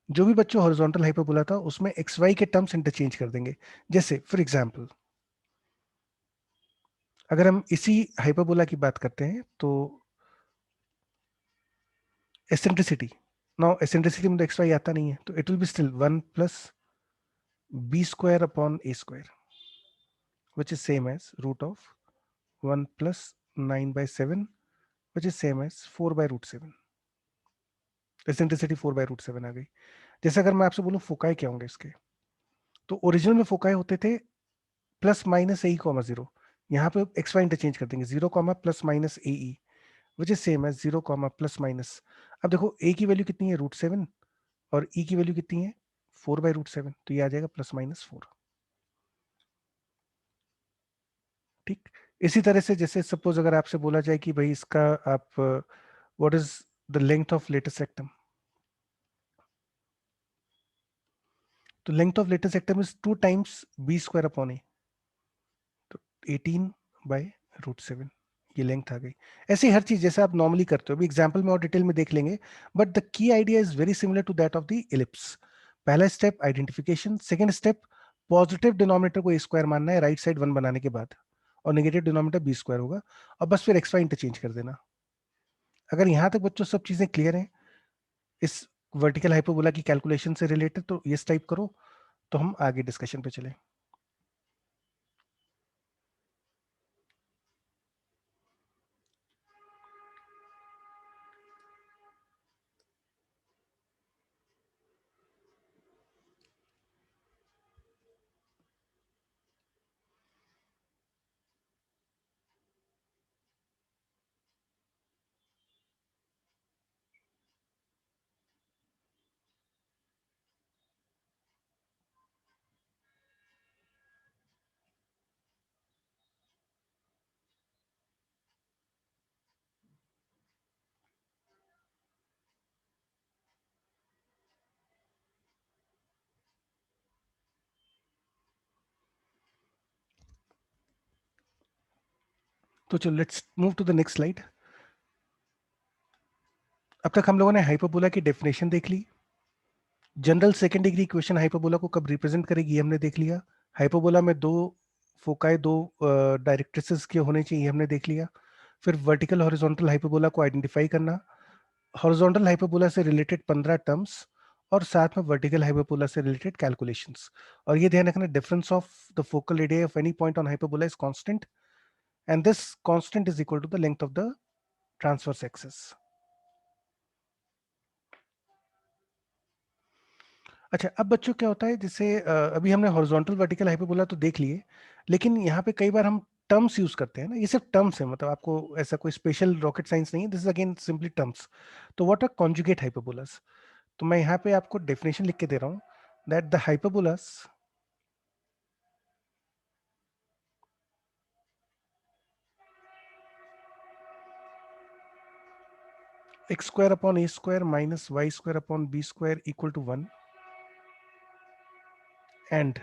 S1: जो भी बच्चों हॉरिजॉन्टल हाइपरबोला था उसमें एक्स वाई के टर्म्स इंटरचेंज कर देंगे। जैसे फॉर एग्जांपल अगर हम इसी हाइपरबोला की बात करते हैं तो एसेंट्रिसिटी, नाउ एसेंट्रिसिटी में तो एक्स वाई आता नहीं है, तो it will be still 1 plus b square upon A square which is same as root of 1 plus 9 by 7 which is same as 4 by root 7। Eccentricity 4 by root 7 आ गई। जैसे अगर मैं आपसे बोलूं फोकाई क्या होंगे इसके, तो ओरिजिनल में फोकाई होते थे प्लस माइनस ए कॉमा 0, यहाँ पे एक्स वाई इंटरचेंज कर देंगे, 0 comma plus minus A e which is same as 0 comma plus minus. अब देखो ए की वैल्यू कितनी है √7 और ई की वैल्यू कितनी है 4 बाई √7, तो ये आ जाएगा +-4। ठीक, इसी तरह से जैसे सपोज अगर आपसे बोला जाए कि भाई इसका आप what is the length of latest rectum, तो length of latest rectum is 2 times B square upon A, तो 18 बाय √7 ये लेंथ आ गई। ऐसे ही हर चीज जैसे आप नॉर्मली करते हो, अभी एग्जांपल में और डिटेल में देख लेंगे, but the key idea is very similar to that of the ellipse. पहला step identification, second step positive denominator को ए स्क्वायर मानना है राइट साइड 1 बनाने के बाद, और नेगेटिव डिनोमिनेटर बी स्क्वायर होगा, और बस फिर एक्स वाई इंटरचेंज कर देना। अगर यहाँ तक बच्चों सब चीजें क्लियर हैं इस वर्टिकल हाइपरबोला की कैलकुलेशन से रिलेटेड, तो इस टाइप करो, तो हम आगे डिस्कशन पे चलें। तो चलो let's move to the next slide. अब तक हम लोगों ने हाइपरबोला की डेफिनेशन देख ली, general second degree equation hyperbola को कब रिप्रेजेंट करेगी ये हमने देख लिया, हाइपरबोला में दो फोकाई दो डायरेक्ट्रिसेस के होने चाहिए हमने देख लिया, फिर वर्टिकल हॉरिजॉन्टल हाइपरबोला को आइडेंटिफाई करना, हॉरिजॉन्टल हाइपरबोला से रिलेटेड 15 टर्म्स, और साथ में वर्टिकल हाइपरबोला से रिलेटेड कैलकुलेशंस। और ये ध्यान रखना, difference of the focal radius of any point on hyperbola is constant, and this constant is equal to the length of the transverse axis. अच्छा, अब बच्चों क्या होता है, जैसे अभी हमने हॉरिजॉन्टल वर्टिकल हाइपरबोला तो देख लिए, लेकिन यहाँ पे कई बार हम टर्म्स यूज करते हैं ना, ये सिर्फ टर्म्स है, मतलब आपको ऐसा कोई स्पेशल रॉकेट साइंस नहीं है, this is again simply terms. तो व्हाट आर कॉन्जुगेट हाइपरबोलास? तो मैं यहाँ पे आपको डेफिनेशन लिख के दे रहा हूँ, that the hyperbolas x square upon a square minus y square upon b square equal to 1, and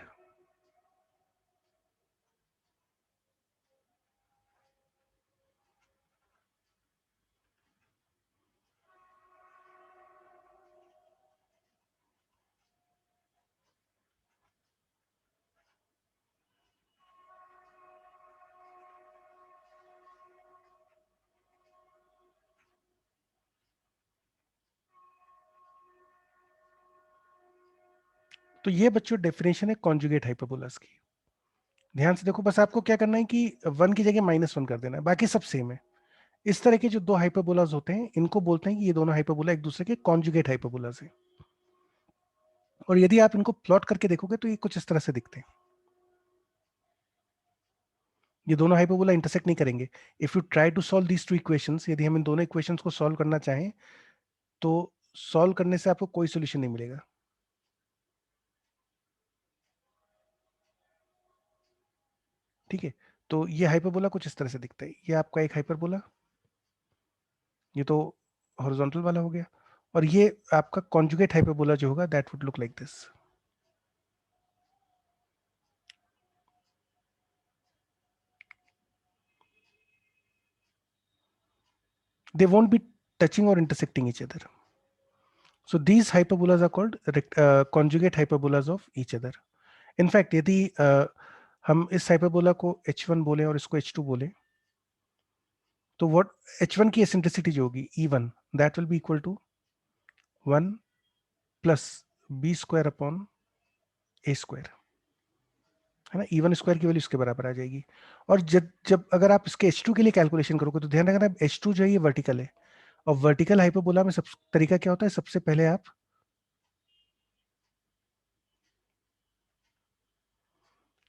S1: तो ये बच्चों डेफिनेशन है कॉन्जुगेट हाइपरबोलास की। ध्यान से देखो, बस आपको क्या करना है कि 1 की जगह -1 कर देना है, बाकी सब सेम है। इस तरह के जो दो हाइपरबोलास होते हैं, इनको बोलते हैं कि ये दोनों हाइपरबोला एक दूसरे के कॉन्जुगेट हाइपरबोलास हैं। और यदि आप इनको प्लॉट करके देखोगे तो ये कुछ इस तरह से दिखते हैं। ये दोनों हाइपरबोला इंटरसेक्ट नहीं करेंगे। If you try to solve these two equations, यदि हम इन दोनों इक्वेशंस को सॉल्व करना चाहें, तो सॉल्व करने से आपको कोई सोल्यूशन नहीं मिलेगा। ठीक है, तो ये हाइपरबोला कुछ इस तरह से दिखता है। ये आपका एक हाइपरबोला, ये तो हॉरिजॉन्टल वाला हो गया, और ये आपका कॉन्जुगेट हाइपरबोला जो होगा, that would look like this. They won't be touching or intersecting each other. So these hyperbolas are called conjugate hyperbolas of each other. In fact, यदि हम इस हाइपरबोला को H1 बोले और इसको H2 बोले, तो what H1 की एसेंट्रिसिटी जो होगी E1, that will be equal to 1 plus b square upon a square, है ना। E1 स्क्वायर की वैल्यू इसके बराबर आ जाएगी। और जब जब अगर आप इसके H2 के लिए कैलकुलेशन करोगे, तो ध्यान रखना H2 जो है ये वर्टिकल है, और वर्टिकल हाइपरबोला में सब तरीका क्या होता है, सबसे पहले आप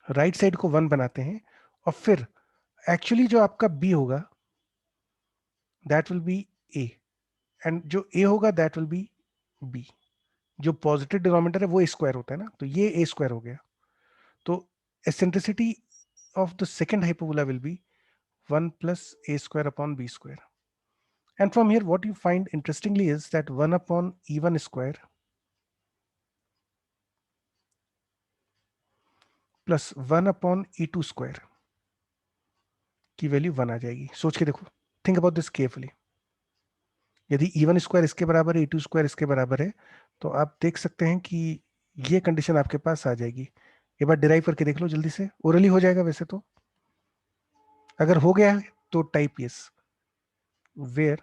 S1: राइट साइड को 1 बनाते हैं, और फिर एक्चुअली जो आपका b होगा that will B a, and जो a होगा दैट विल बी b। जो पॉजिटिव डिनोमिनेटर है वो a स्क्वायर होता है ना, तो ये a स्क्वायर हो गया। तो eccentricity of the second hyperbola will be 1 plus a square upon b square. And from here, what you find interestingly is that 1 upon e1 square plus 1 upon e2 square की value 1 आ जाएगी। सोच के देखो, think about this carefully. यदि e1 square इसके बराबर है, e2 square इसके बराबर है, तो आप देख सकते हैं कि ये कंडीशन आपके पास आ जाएगी। एक बार डिराइव करके देख लो जल्दी से, ओरली हो जाएगा वैसे तो। अगर हो गया है तो टाइप यस, वेयर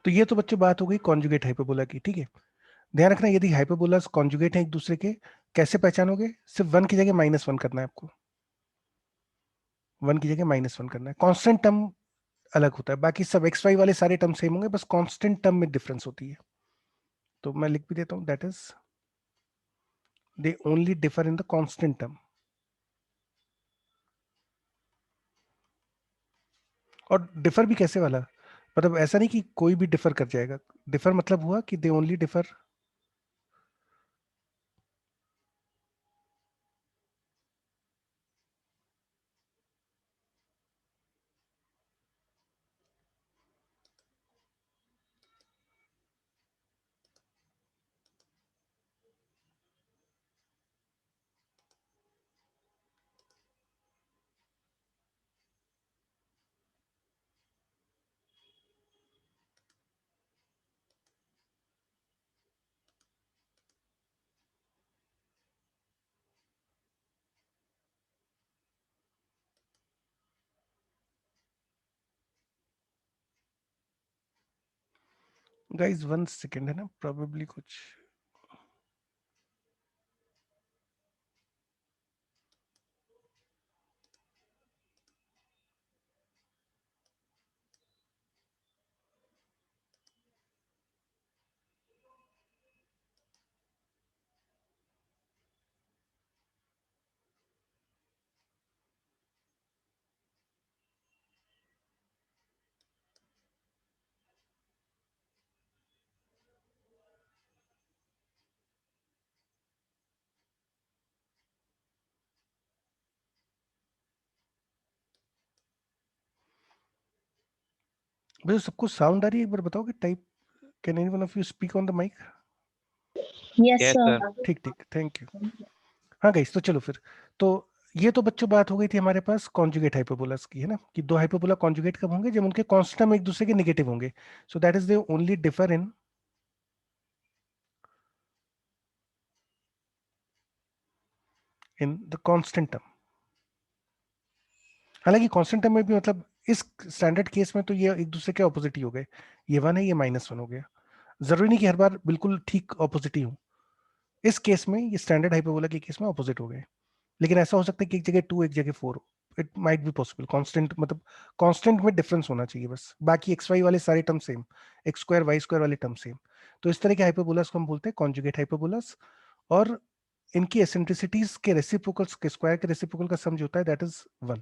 S1: तो ये तो बच्चों बात हो गई कॉन्जुगेट हाइपरबोला की, ठीक है। ध्यान रखना, यदि हाइपरबोलास कॉन्जुगेट हैं एक दूसरे के, कैसे पहचानोगे? सिर्फ 1 की जगह -1 करना है आपको। 1 की जगह -1 करना है। कांस्टेंट टर्म अलग होता है, बाकी सब एक्स वाई वाले सारे टर्म सेम होंगे, बस कांस्टेंट टर्म में डिफरेंस होती है। तो मैं लिख भी देता हूं, that is they only differ in the constant term. और डिफर भी कैसे वाला? मतलब ऐसा नहीं कि कोई भी डिफर कर जाएगा, डिफर मतलब हुआ कि they only differ. Guys 1 second है ना, प्रोबेबली कुछ भैया सबको साउंड आ रही है, एक बार बताओ कि type, can anyone of you speak on the mic?
S3: Yes,
S4: Yes,
S3: sir.
S4: sir.
S1: ठीक ठीक, थैंक यू। हाँ गाइस, तो चलो फिर, तो ये तो बच्चों बात हो गई थी हमारे पास कॉन्जुगेट हाइपरबोलास की, है ना, कि दो हाइपरबोला कॉन्जुगेट कब होंगे, जब उनके कांस्टेंट एक दूसरे के नेगेटिव होंगे। सो that is the only differ in the constant term. हालांकि कांस्टेंट टर्म में भी मतलब इस स्टैंडर्ड केस में तो ये एक दूसरे के ऑपोजिट ही हो गए, ये 1 है ये -1 हो गया। जरूरी नहीं कि हर बार बिल्कुल ठीक ऑपोजिट ही हो, इस केस में ये स्टैंडर्ड हाइपरबोला के केस में ऑपोजिट हो गए। लेकिन ऐसा हो सकता है कि एक जगह 2 एक जगह 4 हो, it might be possible. Constant मतलब कांस्टेंट में डिफरेंस होना चाहिए बस, बाकी एक्स वाई वाले सारे term same, x square y square वाले टर्म सेम। तो इस तरह के हाइपरबोलास को हम बोलते हैं कॉन्जुगेट हाइपरबोलास। और इनकी एसेंट्रिसिटीज के रेसिप्रोकल्स के स्क्वायर के रेसिप्रोकल का सम जो होता है दैट इज 1।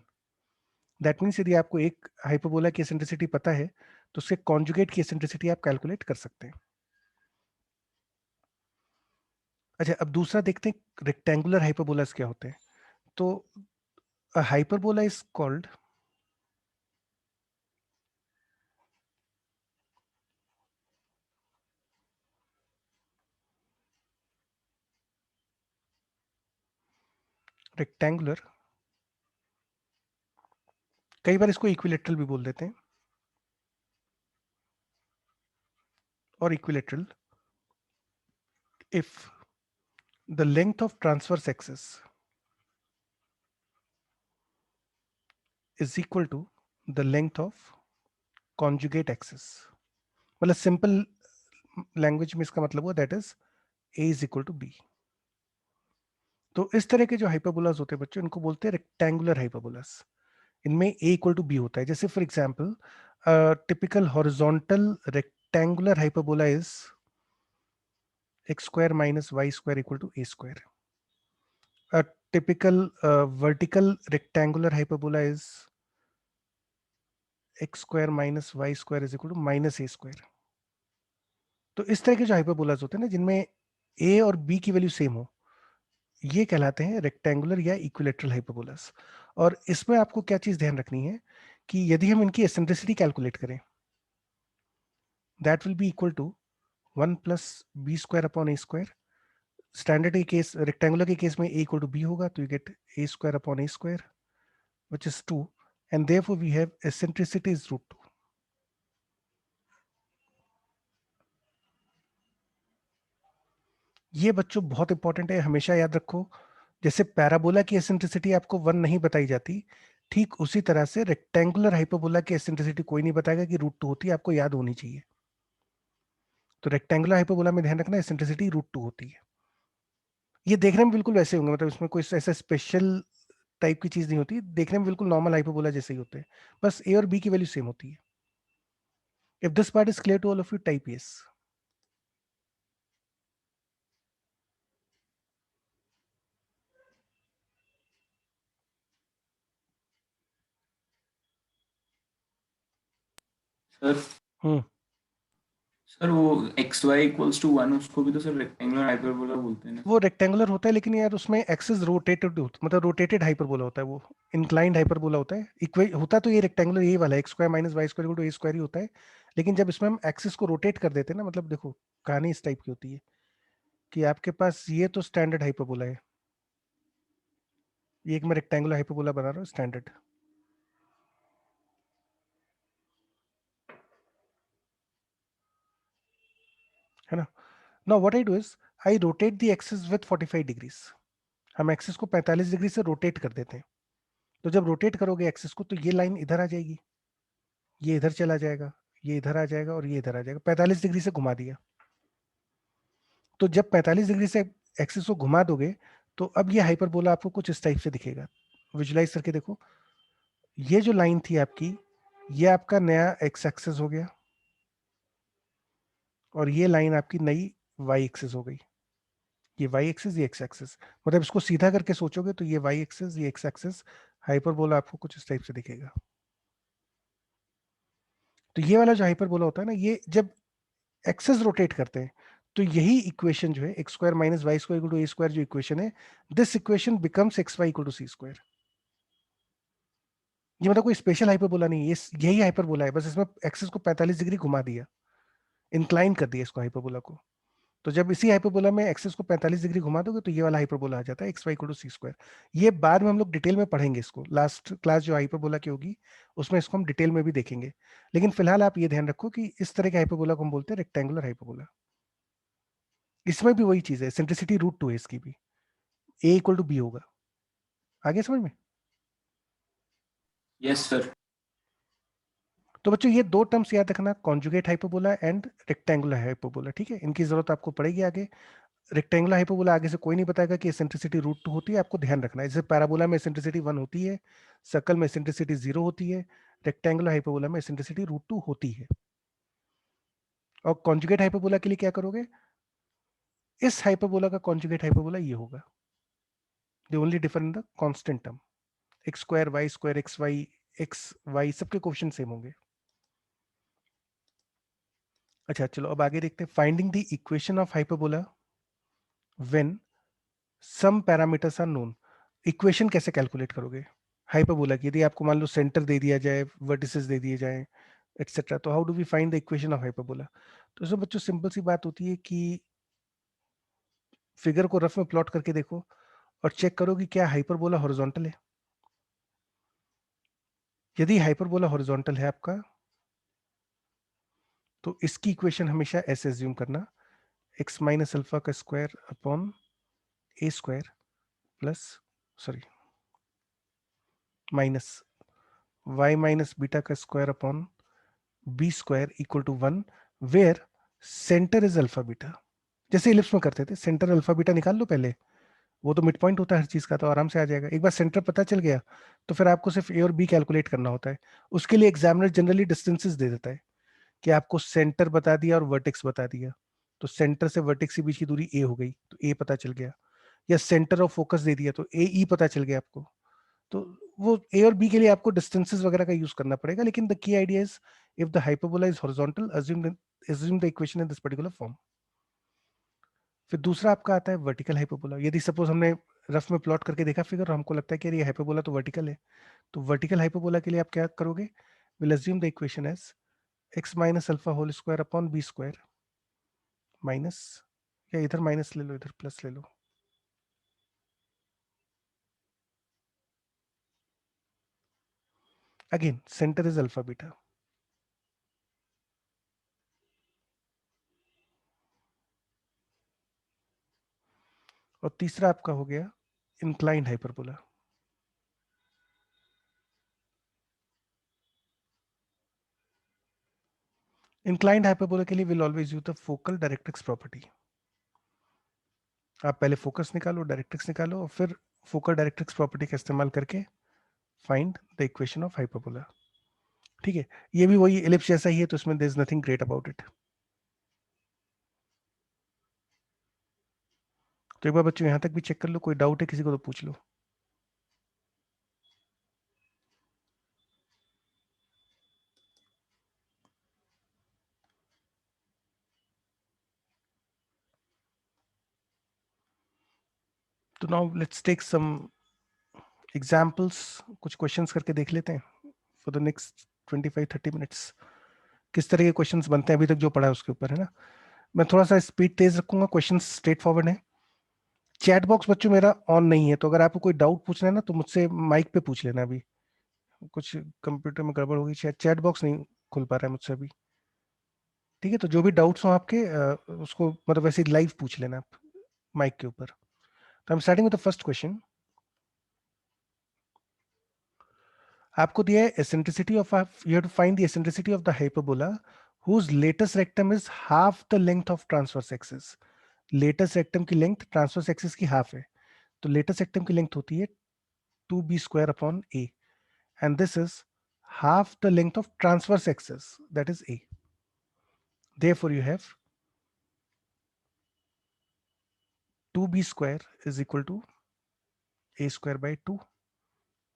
S1: दैट मीन्स यदि आपको एक हाइपरबोला की एसेंट्रिसिटी पता है तो उससे कॉन्जुगेट की एसेंट्रिसिटी आप कैलकुलेट कर सकते हैं। अच्छा, अब दूसरा देखते हैं रेक्टेंगुलर हाइपरबोलास क्या होते हैं। तो a hyperbola is called rectangular, कई बार इसको इक्विलेटरल भी बोल देते हैं, और equilateral if the length of transverse axis is equal to the length of conjugate axis। मतलब सिंपल लैंग्वेज में इसका मतलब हुआ that is a is equal to b। तो इस तरह के जो हाइपरबोलास होते हैं बच्चों, इनको बोलते हैं रेक्टेंगुलर हाइपरबोलास। इनमें a इक्वल टू b होता है। जैसे for example typical horizontal rectangular hyperbola is x square minus y square equal to a square. A typical vertical rectangular hyperbola is x square minus y square is equal to minus a square। तो इस तरह के जो hyperbolas होते हैं ना, जिनमें a और b की वैल्यू सेम हो, ये कहलाते हैं रेक्टेंगुलर या इक्विलेटरल हाइपरबोलास। और इसमें आपको क्या चीज ध्यान रखनी है कि यदि हम इनकी एसेंट्रिसिटी कैलकुलेट करें, that will be equal to 1 plus b square upon A square. Standard के केस, रेक्टेंगुलर के केस में a इक्वल टू b होगा, तो you get a square upon a square which is 2, and therefore we have eccentricity is root 2। ये बच्चों बहुत important है, हमेशा याद रखो। जैसे पैराबोला की एसेंट्रिसिटी आपको 1 नहीं बताई जाती, ठीक उसी तरह से रेक्टेंगुलर हाइपरबोला की एसेंट्रिसिटी कोई नहीं बताएगा कि रूट 2 होती है, आपको याद होनी चाहिए। तो रेक्टेंगुलर हाइपरबोला में ध्यान रखना एसेंट्रिसिटी रूट 2 होती है। ये देखने में बिल्कुल वैसे होंगे, मतलब इसमें कोई ऐसा स्पेशल टाइप की चीज नहीं होती, देखने में बिल्कुल नॉर्मल हाइपरबोला जैसे ही होते हैं, बस ए और बी की वैल्यू सेम होती है। If this part is clear to all of you, type yes.
S2: Sir
S1: hmm
S2: sir वो एक्स वाई इक्वल्स टू 1 उसको भी तो सर रेक्टेंगुलर हाइपरबोला बोलते हैं ना।
S1: वो रेक्टेंगुलर होता है, लेकिन यार उसमें एक्सिस रोटेटेड मतलब रोटेटेड हाइपरबोला होता है, वो इंक्लाइंड हाइपरबोला होता है। इक्वे होता तो ये रेक्टेंगुलर ये वाला X square minus Y square A square ही होता है, लेकिन जब इसमें हम एक्सिस को रोटेट कर देते हैं ना, मतलब देखो कहानी इस टाइप की होती है कि आपके पास ये तो स्टैंडर्ड हाइपरबोला है, ये एक मैं रेक्टेंगुलर हाइपरबोला बना रहा हूँ स्टैंडर्ड, है ना। Now what I do is I rotate the axis with 45 degrees. हम एक्सिस को 45 डिग्री से रोटेट कर देते हैं। तो जब रोटेट करोगे एक्सिस को, तो ये लाइन इधर आ जाएगी, ये इधर चला जाएगा, ये इधर आ जाएगा और ये इधर आ जाएगा। 45 डिग्री से घुमा दिया। तो जब 45 डिग्री से एक्सिस को घुमा दोगे, तो अब ये हाइपरबोला आपको कुछ इस टाइप से दिखेगा। विजुलाइज करके देखो, ये जो लाइन थी आपकी, ये आपका नया एक्स एक्सिस हो गया, और ये लाइन आपकी नई वाई एक्सिस हो गई। ये वाई एक्सिस, ये एक्स एक्सिस, मतलब इसको सीधा करके सोचोगे तो ये वाई एक्सिस, ये एक्स एक्सिस, हाइपरबोला आपको कुछ इस टाइप से दिखेगा। तो ये वाला जो हाइपरबोला होता है ना, ये जब एक्सेस रोटेट करते हैं, तो यही इक्वेशन जो है x square minus Y square equal to a square जो इक्वेशन है, this equation becomes x y equal to c square. ये मतलब कोई स्पेशल हाइपरबोला नहीं है, ये यही हाइपरबोला है, बस इसमें एक्सेस को 45 डिग्री घुमा दिया, इंक्लाइन कर दिया इसको हाइपरबोला को। तो जब इसी हाइपरबोला में एक्सेस को 45 डिग्री घुमा दोगे, तो ये वाला हाइपरबोला आ जाता है x y equal to c square. ये बाद में हम लोग डिटेल में पढ़ेंगे इसको, लास्ट क्लास जो हाइपरबोला की होगी उसमें इसको हम डिटेल में भी देखेंगे। लेकिन फिलहाल आप ये ध्यान रखो कि इस तरह के हाइपरबोला को हम बोलते हैं रेक्टेंगुलर हाइपरबोला। इसमें भी वही चीज है, सेंट्रिसिटी रूट 2 है इसकी भी, ए इक्वल टू बी होगा। आगे समझ में?
S2: Yes sir.
S1: तो बच्चों ये दो टर्म्स याद रखना, conjugate hyperbola and rectangular hyperbola, ठीक है। इनकी जरूरत आपको पड़ेगी आगे। रेक्टेंगुलर हाइपरबोला आगे से कोई नहीं बताएगा कि एसेंट्रिसिटी रूट 2 होती है, आपको ध्यान रखना है। जैसे पैराबोला में एसेंट्रिसिटी 1 होती है, सर्कल में एसेंट्रिसिटी 0 होती है, रेक्टेंगुलर हाइपरबोला में एसेंट्रिसिटी रूट 2 होती है। और कॉन्जुगेट हाइपरबोला के लिए क्या करोगे, इस हाइपरबोला का कॉन्जुगेट हाइपरबोला ये होगा। The only differ in the constant term, x square x y सबके कोएफिशिएंट सेम होंगे। अच्छा चलो अब आगे देखते हैं, finding the equation of hyperbola when some parameters are known. Equation कैसे कैलकुलेट करोगे हाइपरबोला की, यदि आपको मान लो सेंटर दे दिया जाए, वर्टिसेस दे दिए जाए, एटसेट्रा, तो how do we find the equation of hyperbola? तो इसमें बच्चों सिंपल सी बात होती है कि फिगर को रफ में प्लॉट करके देखो और चेक करो कि क्या हाइपरबोला हॉरिजॉन्टल है। यदि हाइपरबोला हॉरिजॉन्टल है आपका, तो इसकी इक्वेशन हमेशा ऐसे एज्यूम करना, एक्स माइनस अल्फा का स्क्वायर अपॉन ए square plus, sorry, minus Y minus beta का square upon B square equal to 1, where centre is alpha beta. जैसे इलिप्स में करते थे, सेंटर अल्फा बीटा निकाल लो पहले, वो तो मिड पॉइंट होता है हर चीज का, तो आराम से आ जाएगा। एक बार सेंटर पता चल गया, तो फिर आपको सिर्फ ए और बी कैलकुलेट करना होता है। उसके लिए एग्जामिनर जनरली डिस्टेंसेस दे देता है कि आपको सेंटर बता दिया और वर्टेक्स बता दिया, तो सेंटर से वर्टेक्स के बीच की दूरी ए हो गई, तो ए पता चल गया। या सेंटर ऑफ फोकस दे दिया, तो ए ई पता चल गया आपको। तो वो ए और बी के लिए आपको डिस्टेंसेस वगैरह का यूज करना पड़ेगा, लेकिन the key idea is if the hyperbola is horizontal, assume the equation in this particular form. फिर दूसरा आपका आता है वर्टिकल हाइपरबोला। यदि सपोज हमने रफ में प्लॉट करके देखा फिगर और हमको लगता है कि ये हाइपरबोला तो वर्टिकल है, तो वर्टिकल हाइपरबोला के लिए आप क्या करोगे, will assume the equation as x minus alpha whole square upon B square minus, या इधर माइनस ले लो इधर प्लस ले लो, again centre is alpha beta. और तीसरा आपका हो गया इंक्लाइंड हाइपरबोला। इंक्लाइंड हाइपरबोला के लिए will always use the focal directrix property. आप पहले फोकस निकालो, डायरेक्ट्रिक्स निकालो, और फिर फोकल डायरेक्ट्रिक्स प्रॉपर्टी का इस्तेमाल करके find the equation of hyperbola. ठीक है, ये भी वही एलिप्स जैसा ही है, तो इसमें there is nothing great about it. तो एक बार बच्चों यहां तक भी चेक कर लो, कोई डाउट है किसी को तो पूछ लो। तो now let's take some examples, कुछ क्वेश्चंस करके देख लेते हैं फॉर द नेक्स्ट 25-30 मिनट्स। किस तरह के क्वेश्चंस बनते हैं अभी तक जो पढ़ा है उसके ऊपर, है ना। मैं थोड़ा सा स्पीड तेज रखूंगा, क्वेश्चंस स्ट्रेट फॉरवर्ड है। चैट बॉक्स बच्चों मेरा ऑन नहीं है, तो अगर आपको कोई डाउट पूछना है ना तो मुझसे माइक पे पूछ लेना। अभी कुछ कंप्यूटर में गड़बड़ होगी, शायद चैट बॉक्स नहीं खुल पा रहा है मुझसे अभी। ठीक है, तो जो भी डाउट्स हो आपके उसको मतलब वैसे लाइव पूछ लेना आप माइक के ऊपर। तो I am starting with the first question. आपको दिया है eccentricity of, you have to find the eccentricity of the hyperbola whose latest rectum is half the length of transverse axis। Latest rectum की length transverse axis की half है, तो latest rectum की length होती है 2b² upon a, and this is half the length of transverse axis, that is a। Therefore you have 2b² is equal to a² by 2।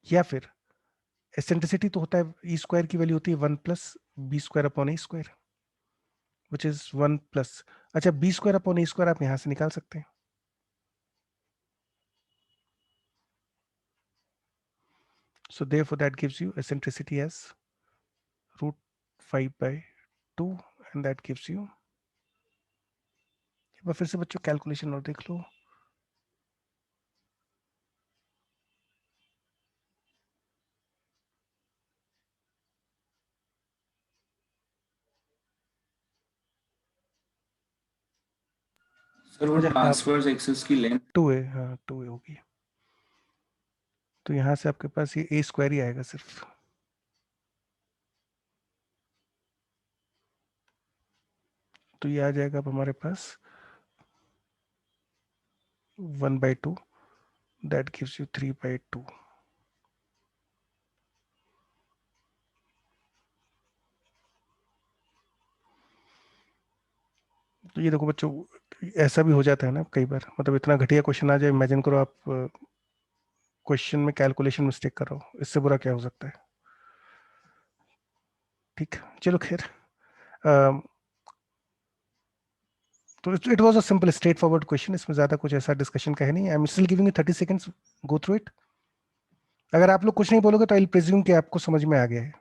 S1: या फिर eccentricity तो होता है ई स्क्वायर की वैल्यू होती है 1 plus b² upon A square, which is 1 plus, अच्छा b² upon ए square आप यहां से निकाल सकते हैं। So therefore that gives you eccentricity as root 5 by 2, and that gives you, एक बार फिर से बच्चों कैलकुलेशन और देख लो।
S2: सर वो ट्रांसवर्स एक्सिस की लेंथ
S1: 2 है, हाँ 2 होगी, तो यहाँ से आपके पास ये ए स्क्वायर ही आएगा सिर्फ। तो ये आ जाएगा अब हमारे पास 1 by 2, that gives you 3 by 2। तो ये देखो बच्चों, ऐसा भी हो जाता है ना कई बार, मतलब इतना घटिया क्वेश्चन आ जाए, इमेजिन करो आप क्वेश्चन में कैलकुलेशन मिस्टेक कर रहे हो, इससे बुरा क्या हो सकता है। ठीक, चलो खैर, तो it was a simple straight forward question, इसमें ज्यादा कुछ ऐसा डिस्कशन का है नहीं। I am still giving you 30 seconds, go through it. अगर आप लोग कुछ नहीं बोलोगे तो आई विल प्रिज्यूम कि आपको समझ में आ गया है।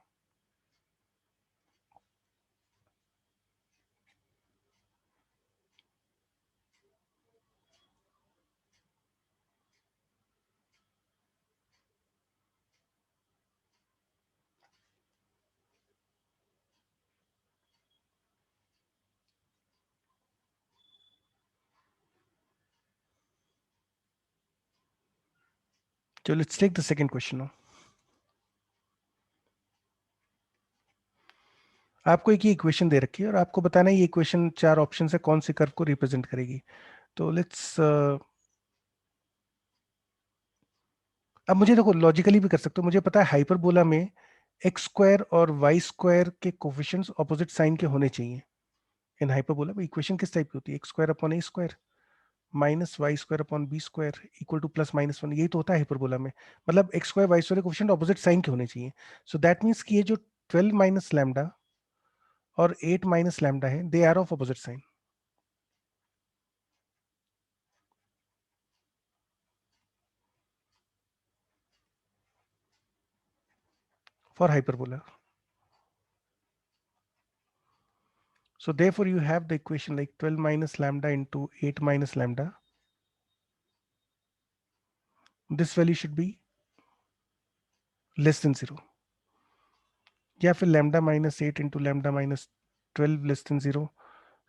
S1: So let's take the second question now। आपको एक ही इक्वेशन दे रखी है और आपको बताना है ये इक्वेशन 4 ऑप्शन से कौन सी कर्व को रिप्रेजेंट करेगी। तो लेट्स, अब मुझे देखो लॉजिकली भी कर सकते हो, मुझे पता है हाइपरबोला में x² और y² के कोफिशिएंट्स ऑपोजिट साइन के होने चाहिए। इन हाइपरबोला में इक्वेशन किस टाइप की होती है, x² upon a square minus y² upon b² equal to +-1, यही तो होता है हाइपरबोला में। मतलब x² y² coefficient opposite sign के होने चाहिए। सो दैट मीन्स कि ये जो 12 माइनस लैम्डा और 8 माइनस लैम्डा है, they are of opposite sign for hyperbola. So therefore you have the equation like 12 minus lambda into 8 minus lambda. This value should be less than 0, या फिर lambda minus 8 into lambda minus 12 less than 0।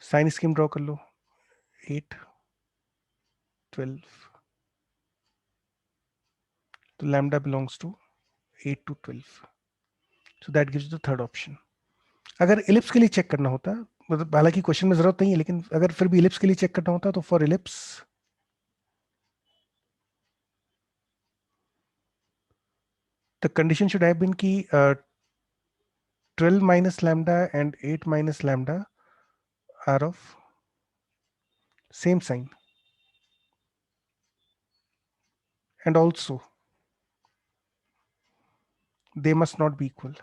S1: Sign scheme draw कर लो, 8 12, तो lambda belongs to 8 to 12। So that gives you the third option। अगर ellipse के लिए check करना होता, मतलब हालांकि क्वेश्चन में जरूरत नहीं है, लेकिन अगर फिर भी इलिप्स के लिए चेक करना होता तो for ellipse the condition should have been कि 12 minus lambda and 8 minus lambda are of same sign, and also they must not be equal।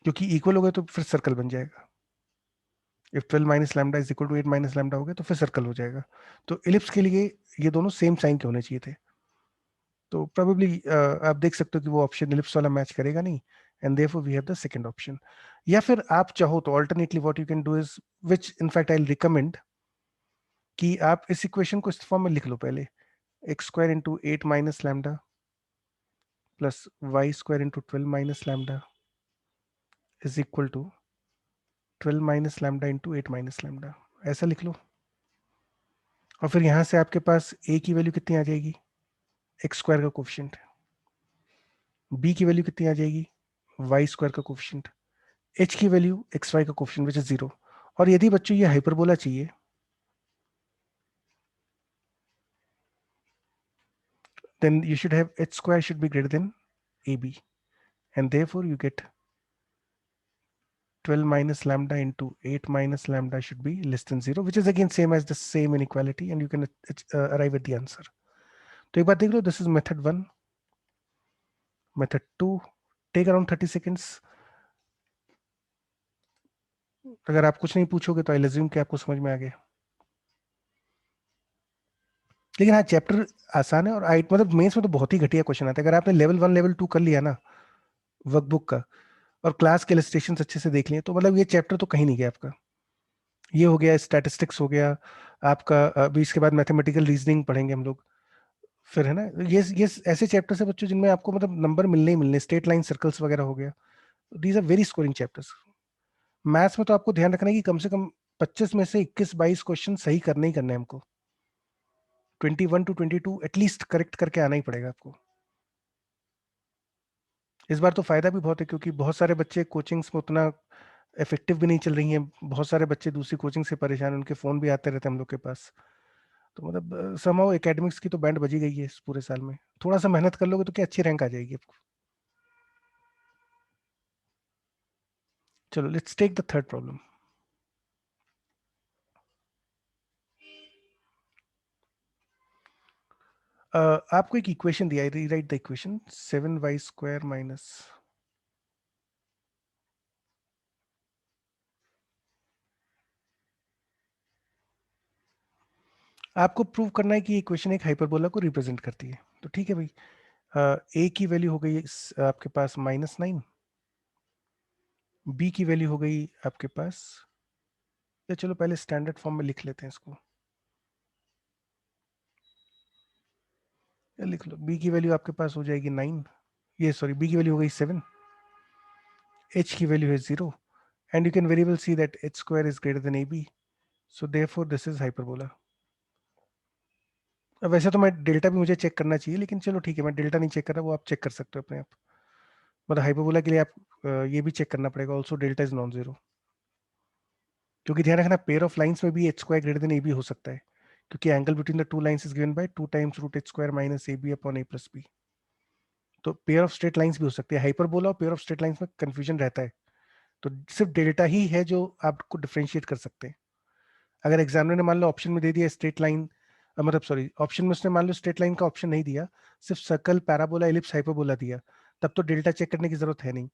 S1: क्योंकि इक्वल हो गए तो फिर सर्कल बन जाएगा। If 12 minus lambda is equal to 8 minus lambda हो गया तो फिर सर्कल हो जाएगा। तो इलिप्स के लिए ये दोनों सेम साइन के होने चाहिए थे। तो प्रोबेबली आप देख सकते हो कि वो ऑप्शन इलिप्स वाला मैच करेगा नहीं, and therefore we have the second option. या फिर आप चाहो तो alternately what you can do is, which in fact I will recommend, कि आप इस इक्वेशन को इस फॉर्म में लिख लो पहले, x square into 8 minus lambda plus y square into 12 minus lambda is equal to 12 minus lambda into 8 minus lambda, ऐसा लिख लो। और फिर यहाँ से आपके पास a की वैल्यू कितनी आ जाएगी, एक्स स्क्वायर का कोफिशिएंट, b की वैल्यू कितनी आ जाएगी, वाई स्क्वायर का कोफिशिएंट, h की वैल्यू एक्स वाई का कोफिशिएंट विच इज 0। और यदि बच्चों ये हाइपरबोला चाहिए, then you should have h square should be greater than ab, and therefore you get 12 minus lambda into 8 minus lambda should be less than 0, which is again same as the same inequality, and you can arrive at the answer. तो एक बात देख लो, this is method 1, method 2 take around 30 seconds. अगर आप कुछ नहीं पूछोगे तो आई अज्यूम कि आपको समझ में आ गया। लेकिन हाँ, चैप्टर आसान है, और आई मतलब मेंस में तो बहुत ही घटिया क्वेश्चन आता है। अगर आपने लेवल 1 लेवल 2 कर लिया ना वर्कबुक का, और क्लास के इलस्ट्रेशंस अच्छे से देख लिए, तो मतलब ये चैप्टर तो कहीं नहीं गया आपका। ये हो गया, स्टैटिस्टिक्स हो गया आपका, अभी इसके बाद मैथमेटिकल रीजनिंग पढ़ेंगे हम लोग, फिर है ना ये ऐसे चैप्टर्स है बच्चों जिनमें आपको मतलब नंबर मिलने ही मिलने, स्ट्रेट लाइन सर्कल्स वगैरह हो गया, these are very scoring chapters. Maths में तो आपको ध्यान रखना है कि कम से कम 25 में से 21-22 क्वेश्चन सही करने ही करने हैं हमको, 21 to 22 एटलीस्ट करेक्ट करके आना ही पड़ेगा आपको। इस बार तो फायदा भी बहुत है, क्योंकि बहुत सारे बच्चे कोचिंग्स में उतना इफेक्टिव भी नहीं चल रही हैं, बहुत सारे बच्चे दूसरी कोचिंग से परेशान, उनके फोन भी आते रहते हैं हम लोग के पास। तो मतलब समहाउ एकेडमिक्स की तो बैंड बजी गई है इस पूरे साल में। थोड़ा सा मेहनत कर लोगे तो क्या अच्छी रैंक आ जाएगी आपको। चलो let's take the third problem. आपको एक इक्वेशन दिया है, rewrite the equation 7y square minus, आपको प्रूव करना है कि ये इक्वेशन एक हाइपरबोला को रिप्रेजेंट करती है। तो ठीक है भाई, a की वैल्यू हो गई आपके पास -9, b की वैल्यू हो गई आपके पास, या चलो पहले स्टैंडर्ड फॉर्म में लिख लेते हैं इसको, या लिख लो b की वैल्यू आपके पास हो जाएगी 9, ये सॉरी b की वैल्यू हो गई 7, h की वैल्यू है 0, and you can very well see that h square is greater than ab, so therefore this is hyperbola. अब वैसे तो मैं डेल्टा भी मुझे चेक करना चाहिए, लेकिन चलो ठीक है, मैं डेल्टा नहीं चेक कर रहा, वो आप चेक कर सकते हो अपने आप। मतलब हाइपरबोला के लिए आप ये भी चेक करना पड़ेगा, also delta is non zero, क्योंकि ध्यान रखना पेयर ऑफ लाइंस में भी एच स्क्वायर ग्रेटर देन ए बी हो सकता है, क्योंकि angle between the two lines is given by 2 times root h square minus a b upon a plus b. तो पेयर ऑफ स्ट्रेट लाइंस भी हो सकती है, हाइपरबोला और पेयर ऑफ स्ट्रेट लाइंस में कंफ्यूजन रहता है। तो सिर्फ डेल्टा ही है जो आपको डिफरेंशिएट कर सकते हैं। अगर एग्जामिनर ने मान लो ऑप्शन में दे दिया स्ट्रेट लाइन, मतलब सॉरी ऑप्शन में उसने मान लो स्ट्रेट लाइन का ऑप्शन नहीं दिया, सिर्फ सर्कल पैराबोला एलिप्स हाइपरबोला दिया, तब तो डेल्टा चेक करने की जरूरत है नहीं।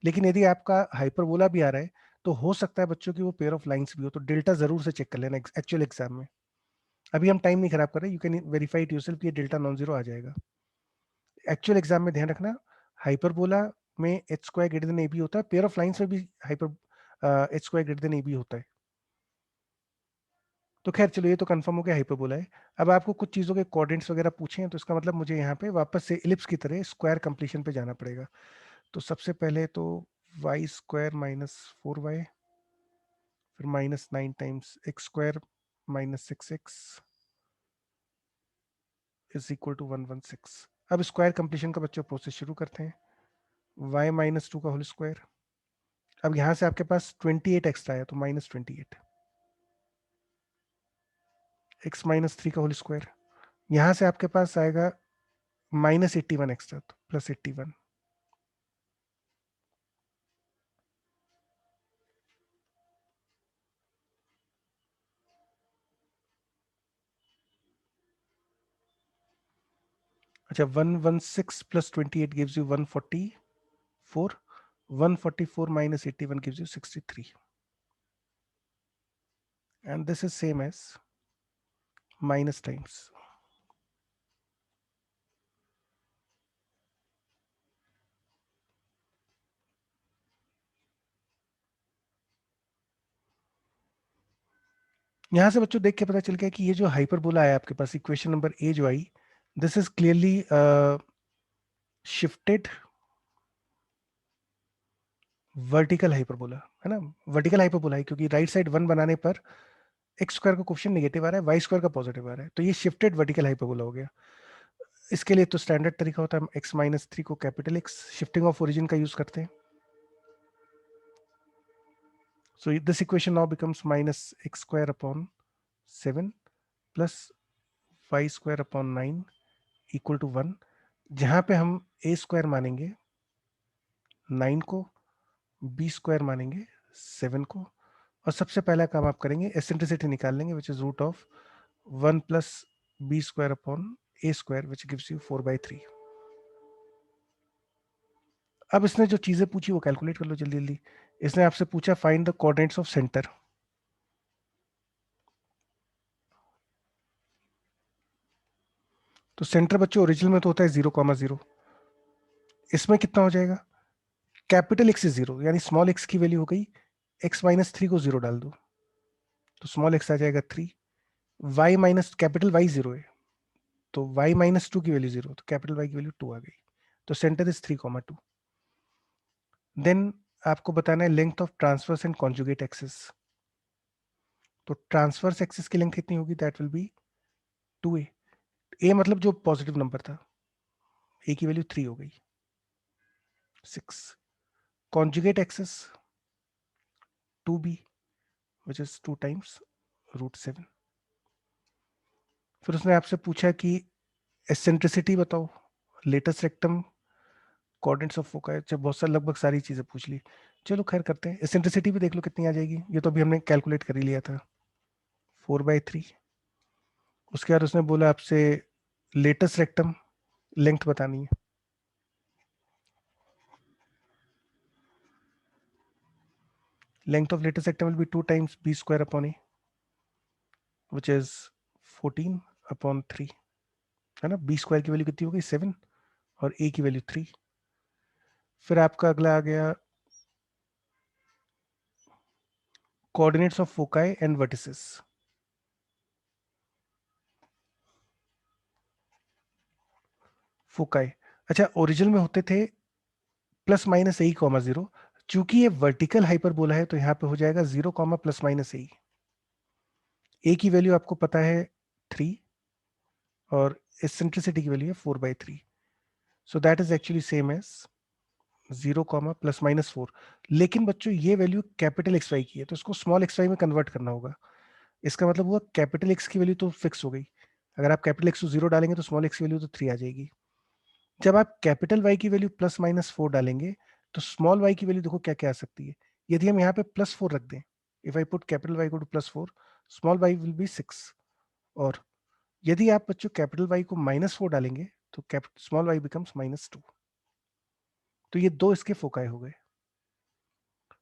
S1: लेकिन यदि आपका हाइपरबोला भी आ रहा है, तो हो सकता है बच्चों की वो पेयर ऑफ लाइंस भी हो, तो डेल्टा जरूर से चेक कर लेना एक्चुअल एग्जाम में। अभी हम टाइम नहीं खराब कर रहे, you can verify it yourself, ये डेल्टा नॉन जीरो आ जाएगा। एक्चुअल एग्जाम में ध्यान रखना, हाइपरबोला में एच स्क्वायर ग्रेटर देन ए बी होता है, पेयर ऑफ लाइंस में भी hyper h square greater than ए बी होता है। तो खैर चलो, ये तो कंफर्म हो गया हाइपरबोला है। अब आपको कुछ चीज़ों के कोऑर्डिनेट्स वगैरह पूछे हैं, तो इसका मतलब मुझे यहाँ पे वापस से इलिप्स की तरह स्क्वायर कंप्लीशन पे जाना पड़ेगा। तो सबसे पहले तो वाई स्क्वायर -4y, फिर -9 times x square -6x is equal to 116। अब स्क्वायर कंप्लीशन का बच्चों प्रोसेस शुरू करते हैं, y -2 का होल स्क्वायर। अब यहाँ से आपके पास 28 एक्स्ट्रा आया, तो -28, x -3 का होल स्क्वायर। यहाँ से आपके पास आएगा -81 एक्स्ट्रा, तो +81। अच्छा, 116 + 28 gives you 144, 144 minus 81 gives you 63. And this is same as minus times. यहां से बच्चों देख के पता चल गया कि ये जो हाइपरबोला है आपके पास, इक्वेशन नंबर ए जो आई, this is clearly shifted vertical hyperbola, है ना। वर्टिकल हाइपरबोला है क्योंकि राइट साइड 1 बनाने पर एक्स स्क्वायर का क्वेश्चन नेगेटिव आ रहा है, वाई स्क्वायर का पॉजिटिव आ रहा है, तो ये शिफ्टेड वर्टिकल हाइपरबोला हो गया। इसके लिए तो स्टैंडर्ड तरीका होता है, हम x माइनस 3 को capital x shifting of origin का यूज करते हैं। So this equation now becomes minus x square upon 7 plus y square upon 9 equal to 1, जहां पे हम a स्क्वायर मानेंगे 9 को, b स्क्वायर मानेंगे 7 को, और सबसे पहला काम आप करेंगे एसेंट्रिसिटी निकाल लेंगे, which is root of 1 plus b square upon a square, which gives you 4/3। अब इसने जो चीजें पूछी वो कैलकुलेट कर लो जल्दी जल्दी। इसने आपसे पूछा find the coordinates of centre. तो सेंटर बच्चों ओरिजिनल में तो होता है 0,0, इसमें कितना हो जाएगा, कैपिटल एक्स इज 0, यानी स्मॉल एक्स की वैल्यू हो गई x माइनस 3 को 0 डाल दो तो स्मॉल एक्स आ जाएगा 3, y माइनस कैपिटल y 0 है तो y माइनस 2 की वैल्यू 0, तो कैपिटल y की वैल्यू 2 आ गई, तो सेंटर इज 3,2। देन आपको बताना है length of transverse and conjugate axis. तो ट्रांसवर्स एक्सिस की लेंथ कितनी होगी, that will B 2a, a मतलब जो पॉजिटिव नंबर था, a की वैल्यू 3 हो गई 6, conjugate axis 2b which is 2 times √7। फिर उसने आपसे पूछा कि एसेंट्रिसिटी बताओ, latus rectum, coordinates of foci, जब बहुत सारी लगभग सारी चीजें पूछ ली। चलो खैर करते हैं, एसेंट्रिसिटी भी देख लो कितनी आ जाएगी, ये तो अभी हमने कैलकुलेट कर ही लिया था 4/3। उसके बाद उसने बोला आपसे लेटेस्ट रेक्टम लेंथ बतानी है। Length of latus rectum will be 2 times b square upon a which is 14/3, है ना। b स्क्वायर की वैल्यू कितनी हो गई 7 और a की वैल्यू 3। फिर आपका अगला आ गया coordinates of foci and vertices. Foci, अच्छा ओरिजिनल में होते थे प्लस माइनस ए कॉमा 0, चूंकि ये वर्टिकल हाइपरबोला है तो यहाँ पे हो जाएगा 0 कॉमा प्लस माइनस ए की वैल्यू आपको पता है 3 और एसेंट्रिसिटी की वैल्यू है 4/3, so that is actually same as 0 comma plus minus 4। लेकिन बच्चों ये वैल्यू कैपिटल एक्स वाई की है तो इसको स्मॉल एक्स वाई में कन्वर्ट करना होगा। इसका मतलब हुआ कैपिटल एक्स की वैल्यू तो फिक्स हो गई, अगर आप कैपिटल एक्स को 0 डालेंगे तो स्मॉल एक्स की वैल्यू तो 3 आ जाएगी। जब आप कैपिटल वाई की वैल्यू प्लस माइनस 4 डालेंगे तो स्मॉल वाई की वैल्यू देखो क्या क्या आ सकती है। यदि हम यहाँ पे +4 रख दें, if I put capital Y को to +4, small Y will be 6, और यदि आप बच्चों कैपिटल वाई को -4 डालेंगे तो स्मॉल वाई बिकम्स -2। तो ये दो इसके फोकाई हो गए।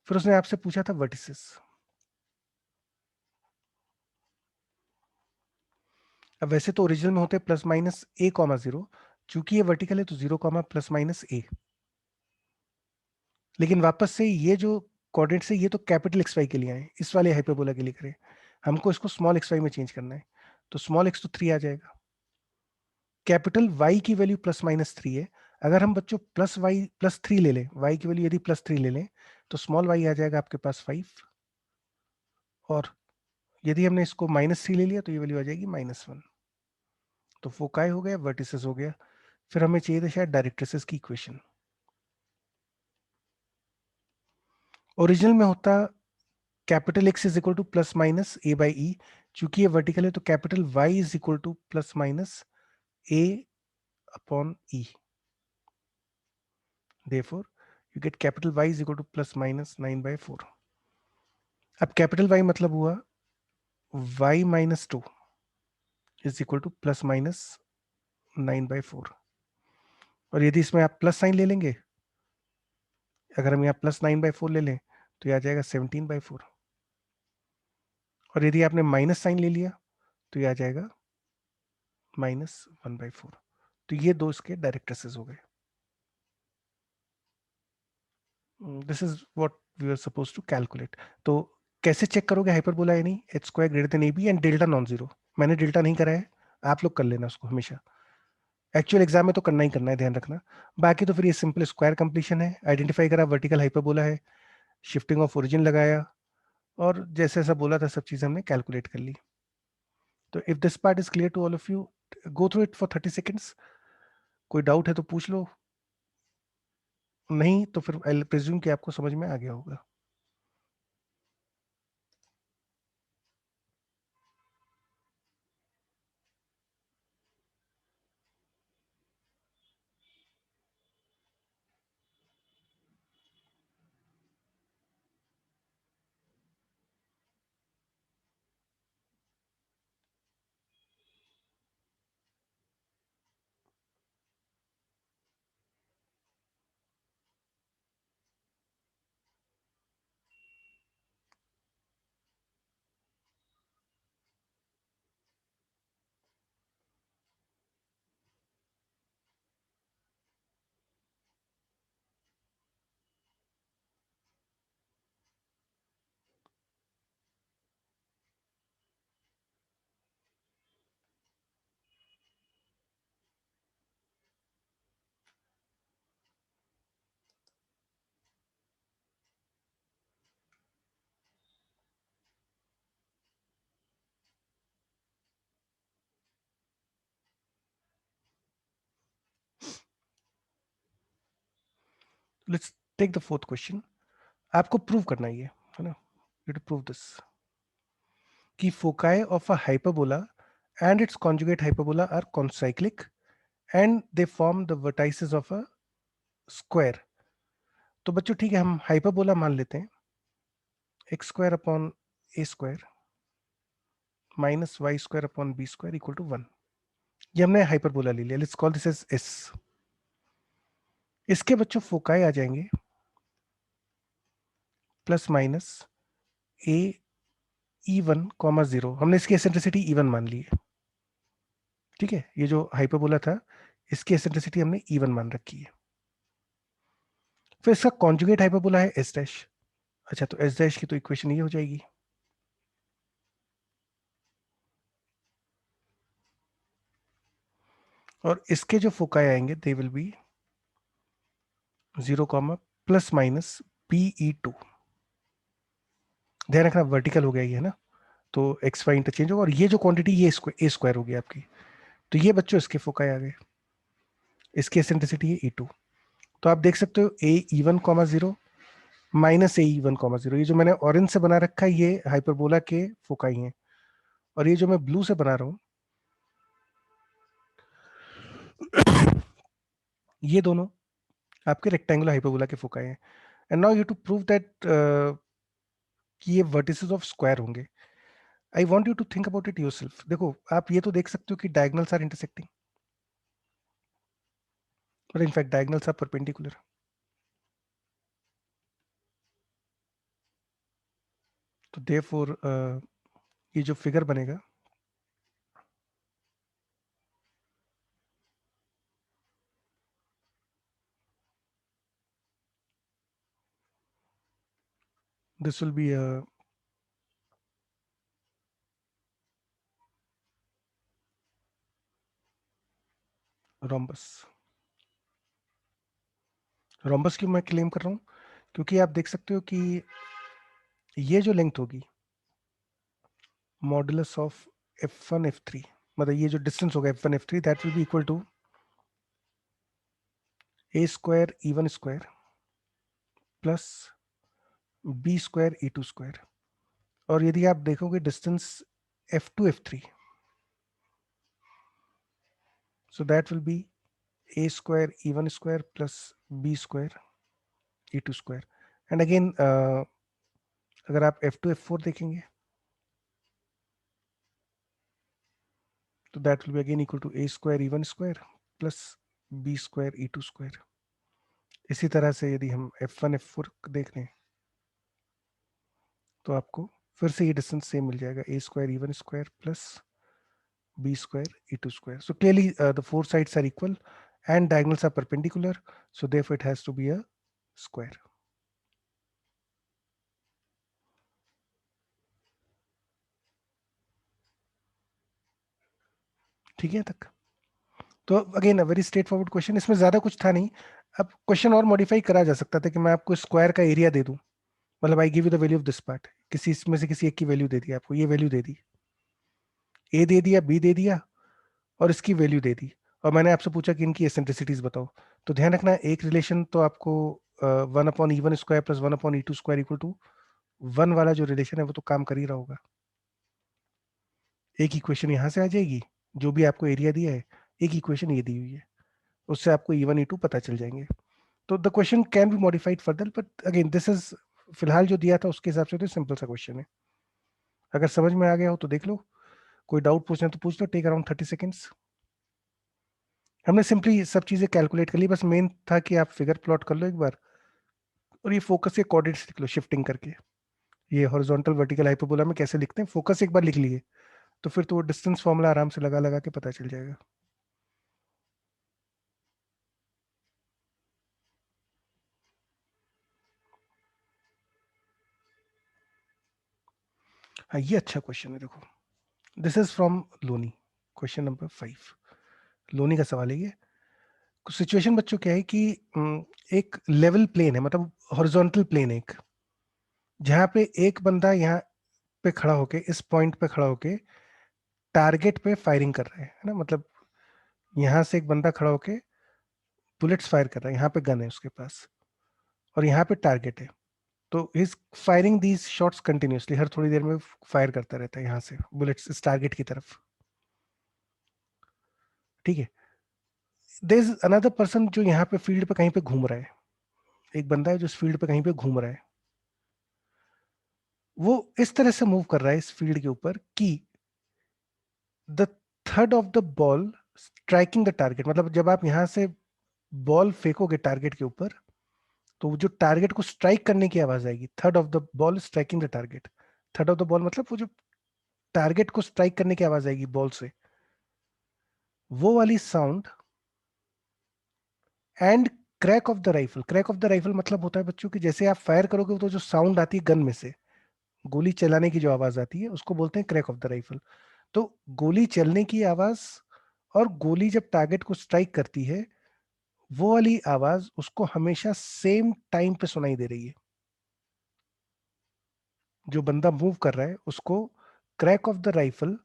S1: फिर उसने आपसे पूछा था वर्टिसेस। अब वैसे तो ओरिजिनल में होते प्लस माइनस a कॉमा 0, चूंकि ये वर्टिकल है तो 0 कॉमा प्लस माइनस a, लेकिन वापस से ये जो कोऑर्डिनेट्स है ये तो कैपिटल एक्स वाई के लिए आए, इस वाले हाइपरबोला के लिए करें, हमको इसको स्मॉल एक्स वाई में चेंज करना है, तो स्मॉल एक्स तो 3 आ जाएगा। कैपिटल वाई की वैल्यू प्लस माइनस 3 है, अगर हम बच्चों प्लस वाई प्लस 3 ले लें, वाई की वैल्यू यदि +3 ले लें तो स्मॉल वाई आ जाएगा आपके पास 5, और यदि हमने इसको -3 ले लिया तो ये वैल्यू आ जाएगी -1। तो फोकाई हो गया, वर्टिसेस हो गया। फिर हमें चाहिए था शायद डायरेक्ट्रिसेस की इक्वेशन। ओरिजिनल में होता capital X is equal to plus minus a by e, चूंकि ये वर्टिकल है तो capital Y is equal to plus minus A upon e, therefore you get capital Y is equal to plus minus 9/4। अब capital Y मतलब हुआ y -2 is equal to plus minus 9/4, और यदि इसमें आप प्लस साइन ले लेंगे, अगर हम यहाँ +9/4 ले लें तो ये आ जाएगा 17/4, और यदि आपने माइनस साइन ले लिया तो ये आ जाएगा -1/4। तो ये दो इसके डायरेक्ट ट्रेसेस हो गए। This is what we are suppose to calculate. तो कैसे चेक करोगे हाइपरबोला यानी h² greater than AB and delta non zero? मैंने डेल्टा नहीं करा है, आप लोग कर लेना उसको हमेशा। एक्चुअल एग्जाम में तो करना ही करना है, ध्यान रखना। बाकी तो फिर ये सिंपल स्क्वायर कंप्लीशन है, आइडेंटिफाई करा वर्टिकल हाइपरबोला है, शिफ्टिंग ऑफ ओरिजिन लगाया, और जैसे ऐसा बोला था सब चीज़ हमने कैलकुलेट कर ली। तो if this part is clear to all of you, go through it for 30 seconds. कोई डाउट है तो पूछ लो, नहीं तो फिर आई प्रिज्यूम कि आपको समझ में आ गया होगा। Let's take the fourth question. आपको प्रूव करना ही है ना, यू टू प्रूव दिस कि foci of a hyperbola and its conjugate hyperbola are concyclic and they form the vertices of a square। तो बच्चों ठीक है, हम हाइपरबोला मान लेते हैं x² / a² -y² / b² = 1। ये हमने हाइपरबोला ले लिया, let's call this as s। इसके बच्चों फोकाई आ जाएंगे ±a(e1, 0)। हमने इसकी एसेंट्रिसिटी e1 मान ली है, ठीक है। ये जो हाइपरबोला था इसकी एसेंट्रिसिटी हमने e1 मान रखी है। फिर इसका कॉन्जुगेट हाइपरबोला है s'। अच्छा, तो s' की तो इक्वेशन ये हो जाएगी, और इसके जो फोकाई आएंगे दे विल बी 0, ±BE2। ध्यान रखना वर्टिकल हो गया ये, है ना, तो एक्स वाई इंटरचेंज होगा, और ये जो क्वांटिटी ये a² होगी आपकी। तो ये बच्चों इसके फोकाई आ गए, इसकी एसेंट्रिसिटी है E2। तो आप देख सकते हो AE1, 0 -AE1, 0। ये जो मैंने ऑरेंज से बना रखा है ये हाइपरबोला के फोकाई हैं, और ये जो मैं ब्लू से बना रहा हूँ ये दोनों आपके रेक्टेंगुलर हाइपरबोला के फोकाई हैं। And now you to prove that कि ये वर्टिसेस ऑफ स्क्वायर होंगे। I want you to think about it yourself. देखो आप ये तो देख सकते हो कि diagonals are intersecting, but in fact diagonals are perpendicular. तो देयरफॉर ये जो फिगर बनेगा this will be a rhombus। rhombus क्यों मैं क्लेम कर रहा हूँ, क्योंकि आप देख सकते हो कि ये जो लेंथ होगी मॉडुलस ऑफ f1 f3, मतलब ये जो डिस्टेंस होगा f1 f3 that will be equal to a² e1² plus b² e2²। और यदि आप देखोगे distance f2 f3, so that will be a² e1² plus b² e2²। And again अगर आप f2 f4 देखेंगे तो that will be again equal to a² e1² plus b² e2²। इसी तरह से यदि हम F1 F4 देख रहे हैं तो आपको फिर से ये डिस्टेंस सेम मिल जाएगा, a square E1 square plus b square E2 square. So clearly the four sides are equal and diagonals are perpendicular, so therefore it has to be a square. ठीक है तक? तो again a very straight forward question, इसमें ज्यादा कुछ था नहीं. अब क्वेश्चन और मॉडिफाई करा जा सकता था कि मैं आपको स्क्वायर का एरिया दे दूं, मतलब I give you the value of this part, किसी इसमें से किसी एक की वैल्यू दे दी, आपको ये वैल्यू दे दी, ए दे दिया, बी दे दिया और इसकी वैल्यू दे दी, और मैंने आपसे पूछा कि इनकी एसेंट्रिसिटीज बताओ. तो ध्यान रखना, एक रिलेशन तो आपको 1/E1 square plus 1/E2 square equal to 1 वाला जो रिलेशन है वो तो काम कर ही रहा होगा. एक इक्वेशन यहाँ से आ जाएगी, जो भी आपको एरिया दिया है, एक इक्वेशन ये दी हुई है, उससे आपको E1 E2 पता चल जाएंगे. तो the question can be modified further, but again this is फिलहाल जो दिया था उसके हिसाब से तो सिंपल सा क्वेश्चन है. अगर समझ में आ गया हो तो देख लो, कोई डाउट पूछना है तो पूछ लो. Take around 30 seconds. हमने सिंपली सब चीजें कैलकुलेट कर ली, बस मेन था कि आप फिगर प्लॉट कर लो एक बार और ये फोकस के कोऑर्डिनेट्स लिख लो शिफ्टिंग करके. ये हॉरिजॉन्टल वर्टिकल हाइपरबोला में कैसे लिखते हैं, फोकस एक बार लिख लिए तो फिर तो डिस्टेंस फॉर्मूला आराम से लगा लगा के पता चल जाएगा. हाँ ये अच्छा क्वेश्चन है, देखो this is from Loni, question number 5. Loni का सवाल है ये. सिचुएशन बच्चों क्या है कि एक लेवल प्लेन है, मतलब हॉरिजॉन्टल प्लेन है एक, जहाँ पे एक बंदा यहाँ पे खड़ा होके, इस पॉइंट पे खड़ा होके टारगेट पे फायरिंग कर रहा है ना, मतलब यहाँ से एक बंदा खड़ा होके बुलेट्स फायर कर रहा है, यहाँ पे गन है उसके पास और यहाँ पे टारगेट है, तो is firing these shots continuously, हर थोड़ी देर में फायर करता रहता है यहाँ से बुलेट्स इस टारगेट की तरफ. ठीक है. देयर इज अनदर पर्सन जो यहाँ पे फील्ड पे कहीं पे घूम रहा है, एक बंदा है जो इस फील्ड पे कहीं पे घूम रहा है, वो इस तरह से मूव कर रहा है इस फील्ड के ऊपर कि the third of the ball striking the target, मतलब जब आप यहाँ से बॉल फेंकोगे टारगेट के ऊपर तो जो टारगेट को स्ट्राइक करने की आवाज आएगी, third of the ball striking the target. Third of the ball मतलब वो जो टारगेट को स्ट्राइक करने की आवाज आएगी बॉल से, वो वाली sound. And crack of the rifle, crack of the rifle मतलब होता है बच्चों कि जैसे आप फायर करोगे तो जो साउंड आती है गन में से, गोली चलाने की जो आवाज आती है उसको बोलते हैं क्रैक ऑफ द राइफल. तो गोली चलने की आवाज और गोली जब टारगेट को स्ट्राइक करती है वो वाली आवाज उसको हमेशा सेम टाइम पे सुनाई दे रही है. जो बंदा मूव कर रहा है उसको crack of the rifle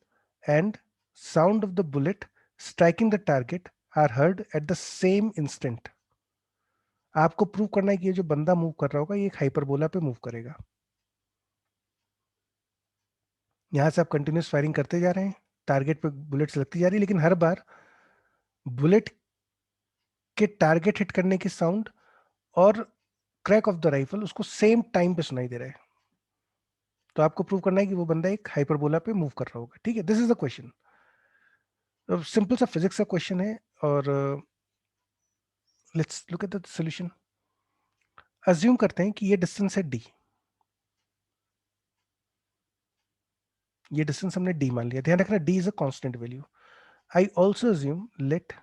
S1: and sound of the bullet striking the target are heard at the same instant. आपको प्रूव करना है कि ये जो बंदा मूव कर रहा होगा ये एक हाइपरबोला पे मूव करेगा. यहां से आप कंटिन्यूस फायरिंग करते जा रहे हैं, टारगेट पे बुलेट्स लगती जा रही है, लेकिन हर बार बुलेट के टारगेट हिट करने की साउंड और क्रैक ऑफ द राइफल उसको सेम टाइम पे सुनाई दे रहा है. तो आपको प्रूव करना है कि वो बंदा एक हाइपरबोला पे मूव कर रहा होगा. ठीक है, this is the question. Simple सा फिजिक्स का क्वेश्चन है और let's look at the solution. Assume करते हैं कि ये डिस्टेंस है d, ये डिस्टेंस हमने d मान लिया. ध्यान रखना d is a constant value. I also assume let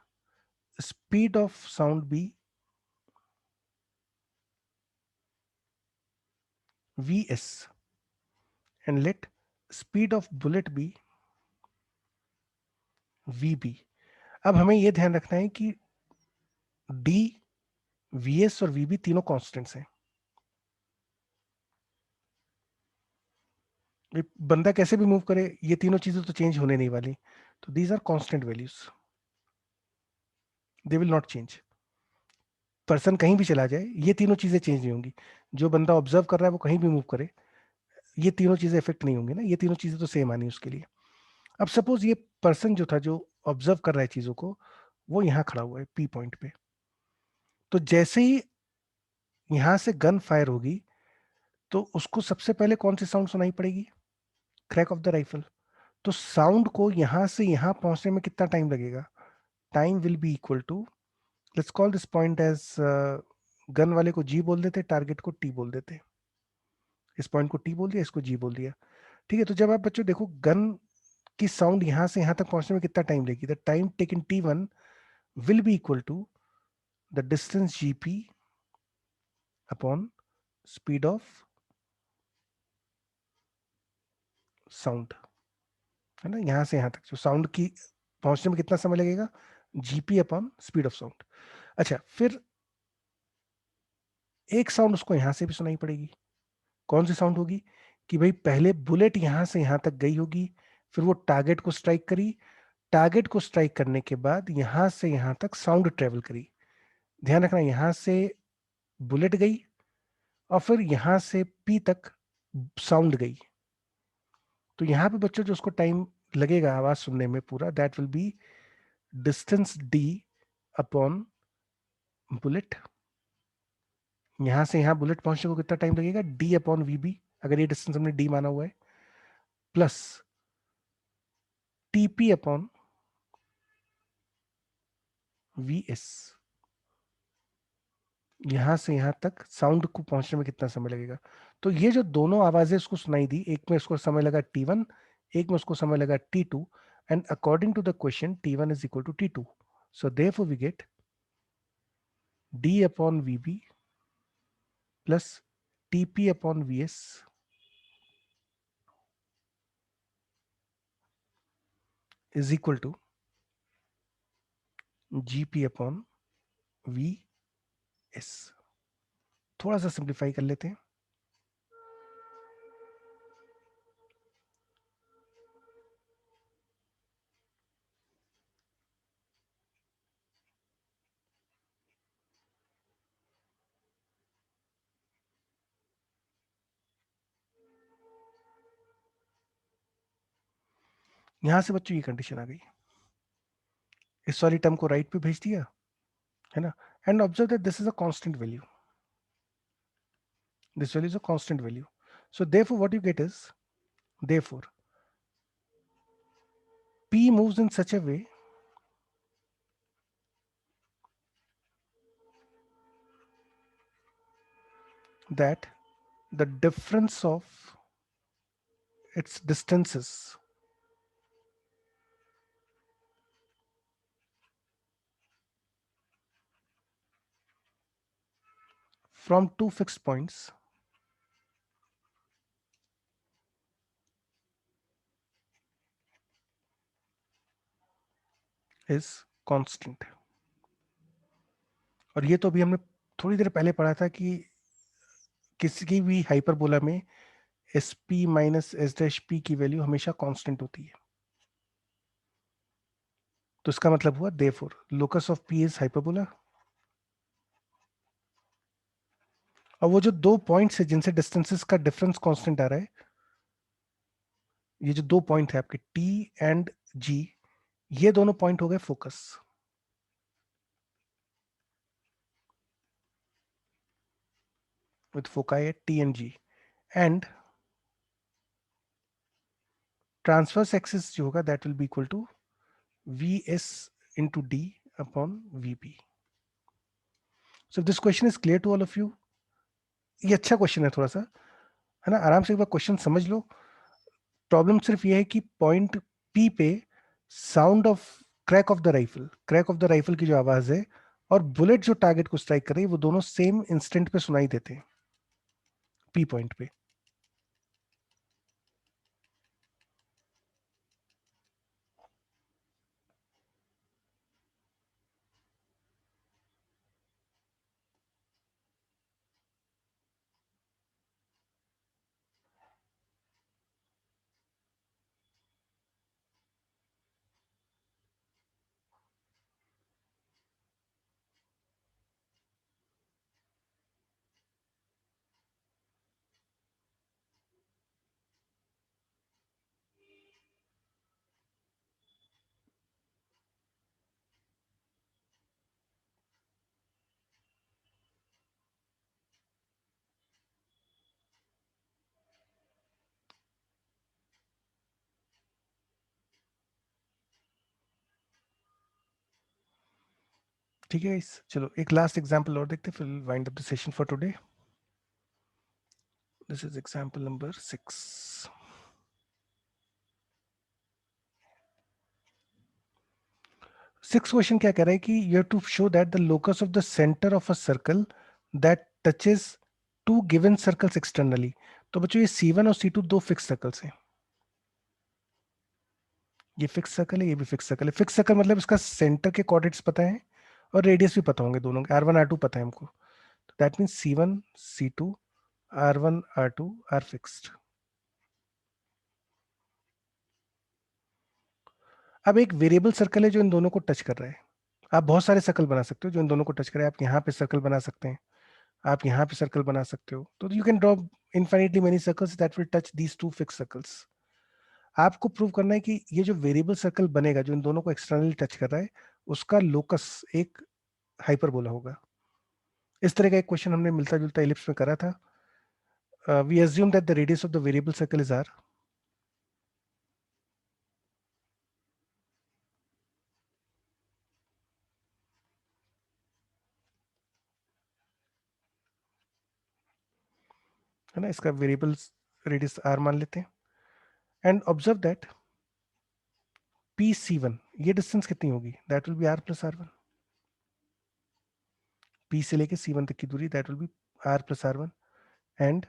S1: speed of sound be vs and let speed of bullet be vb. अब हमें यह ध्यान रखना है कि d, vs और vb तीनों कांस्टेंट्स हैं. ये बंदा कैसे भी मूव करे ये तीनों चीजें तो चेंज होने नहीं वाली, तो these are constant values, they will not change. Person कहीं भी चला जाए ये तीनों चीजें चेंज नहीं होंगी. जो बंदा ऑब्जर्व कर रहा है वो कहीं भी मूव करे ये तीनों चीजें इफेक्ट नहीं होंगी ना, ये तीनों चीजें तो सेम आनी उसके लिए. अब सपोज ये पर्सन जो था जो ऑब्जर्व कर रहा है चीजों को, वो यहाँ खड़ा हुआ है पी पॉइंट पे, तो जैसे ही यहां से गन फायर होगी तो उसको सबसे पहले कौन सी साउंड सुनाई पड़ेगी, क्रैक ऑफ द राइफल. तो साउंड को यहां से यहां पहुंचने में कितना टाइम लगेगा, time will be equal to, let's call this point as gun वाले को जी बोल देते, टारगेट को टी बोल देते। इस पॉइंट को टी बोल दिया, इसको जी बोल दिया। ठीक है, तो जब आप बच्चों देखो गन की साउंड यहां से यहां तक पहुंचने में कितना टाइम लेगी, the time taken t1 will be equal to the distance gp upon speed of sound, है ना। यहां से यहां तक जो साउंड की पहुंचने में कितना समय लगेगा, GP upon speed of sound. अच्छा, फिर एक साउंड उसको यहां से भी सुनाई पड़ेगी। कौन सी साउंड होगी, कि भाई पहले बुलेट यहां से यहां तक गई होगी, फिर वो टारगेट को स्ट्राइक करी, टारगेट को स्ट्राइक करने के बाद यहां से यहां तक साउंड ट्रेवल करी। ध्यान रखना, यहां से बुलेट गई और फिर यहां से पी तक साउंड गई। तो यहां पे बच्चों जो उसको टाइम लगेगा आवाज सुनने में पूरा, that will B distance D upon bullet. यहां से यहां बुलेट पहुंचने को कितना टाइम लगेगा, डी अपॉन वी बी, अगर ये डिस्टेंस हमने डी माना हुआ है, plus TP upon V S. यहां से यहां तक साउंड को पहुंचने में कितना समय लगेगा। तो ये जो दोनों आवाजें उसको सुनाई दी, एक में उसको समय लगा t1, एक में उसको समय लगा t2, and according to the question t1 is equal to t2, so therefore we get d upon vb plus tp upon vs is equal to gp upon vs। थोड़ा सा सिंप्लीफाई कर लेते हैं। यहां से बच्चों ये कंडीशन आ गई, इस वाली टर्म को राइट पे भेज दिया, है ना। And observe that this is a constant value, this value is a constant value, so therefore what you get is, therefore p moves in such a way that the difference of its distances from two fixed points is constant। और ये तो अभी हमने थोड़ी देर पहले पढ़ा था कि किसी की भी हाइपरबोला में S P minus S dash P की वैल्यू हमेशा कांस्टेंट होती है। तो इसका मतलब हुआ therefore locus of P is hyperbola. और वो जो दो पॉइंट्स है जिनसे डिस्टेंसेस का डिफरेंस कांस्टेंट आ रहा है, ये जो दो पॉइंट है आपके टी एंड जी, ये दोनों पॉइंट हो गए focus. with foci at T and G, and transverse axis जो होगा that will be equal to Vs into D upon Vp। So if this question is clear to all of you, ये अच्छा question है थोड़ा सा, है ना। आराम से एक बार क्वेश्चन समझ लो। प्रॉब्लम सिर्फ ये है कि पॉइंट P पे sound of crack of the rifle की जो आवाज है और बुलेट जो टारगेट को स्ट्राइक कर रही है, वो दोनों सेम इंस्टेंट पे सुनाई देते हैं P पॉइंट पे। ठीक है guys, चलो एक लास्ट एग्जांपल और देखते हैं, फिर wind up the session for today. This is example number 6. 6 question क्या कह रहा है कि you have to show that the locus of the centre of a circle that touches two given circles externally. तो बच्चों ये C1 और C2 दो फिक्स सर्कल्स हैं. ये फिक्स सर्कल है, ये भी फिक्स सर्कल है. फिक्स सर्कल मतलब इसका सेंटर के कोऑर्डिनेट्स पता है और रेडियस भी पता होंगे दोनों के. R1 R2 पता है हमको. तो that means C1 C2 R1 R2 are fixed. अब एक वेरिएबल सर्कल है जो इन दोनों को टच कर रहा है. आप बहुत सारे सर्कल बना सकते हो जो इन दोनों को टच करे. आप यहाँ पे सर्कल बना सकते हैं, आप यहाँ पे सर्कल बना सकते हो. तो you can draw infinitely many circles that will touch these two fixed circles. आपको प्रूव करना है कि ये जो वेरिएबल सर्कल बनेगा जो इन दोनों को एक्सटर्नली टच कर रहा है, उसका लोकस एक हाइपरबोला होगा. इस तरह का एक क्वेश्चन हमने मिलता जुलता एलिप्स में करा था. We assume that the radius of the variable circle is r. है ना, इसका वेरिएबल रेडियस r मान लेते हैं. एंड ऑब्जर्व दैट PC1 ये डिस्टेंस कितनी होगी, that will B r plus r1. P से लेके C1 तक की दूरी, that will B r plus r1. And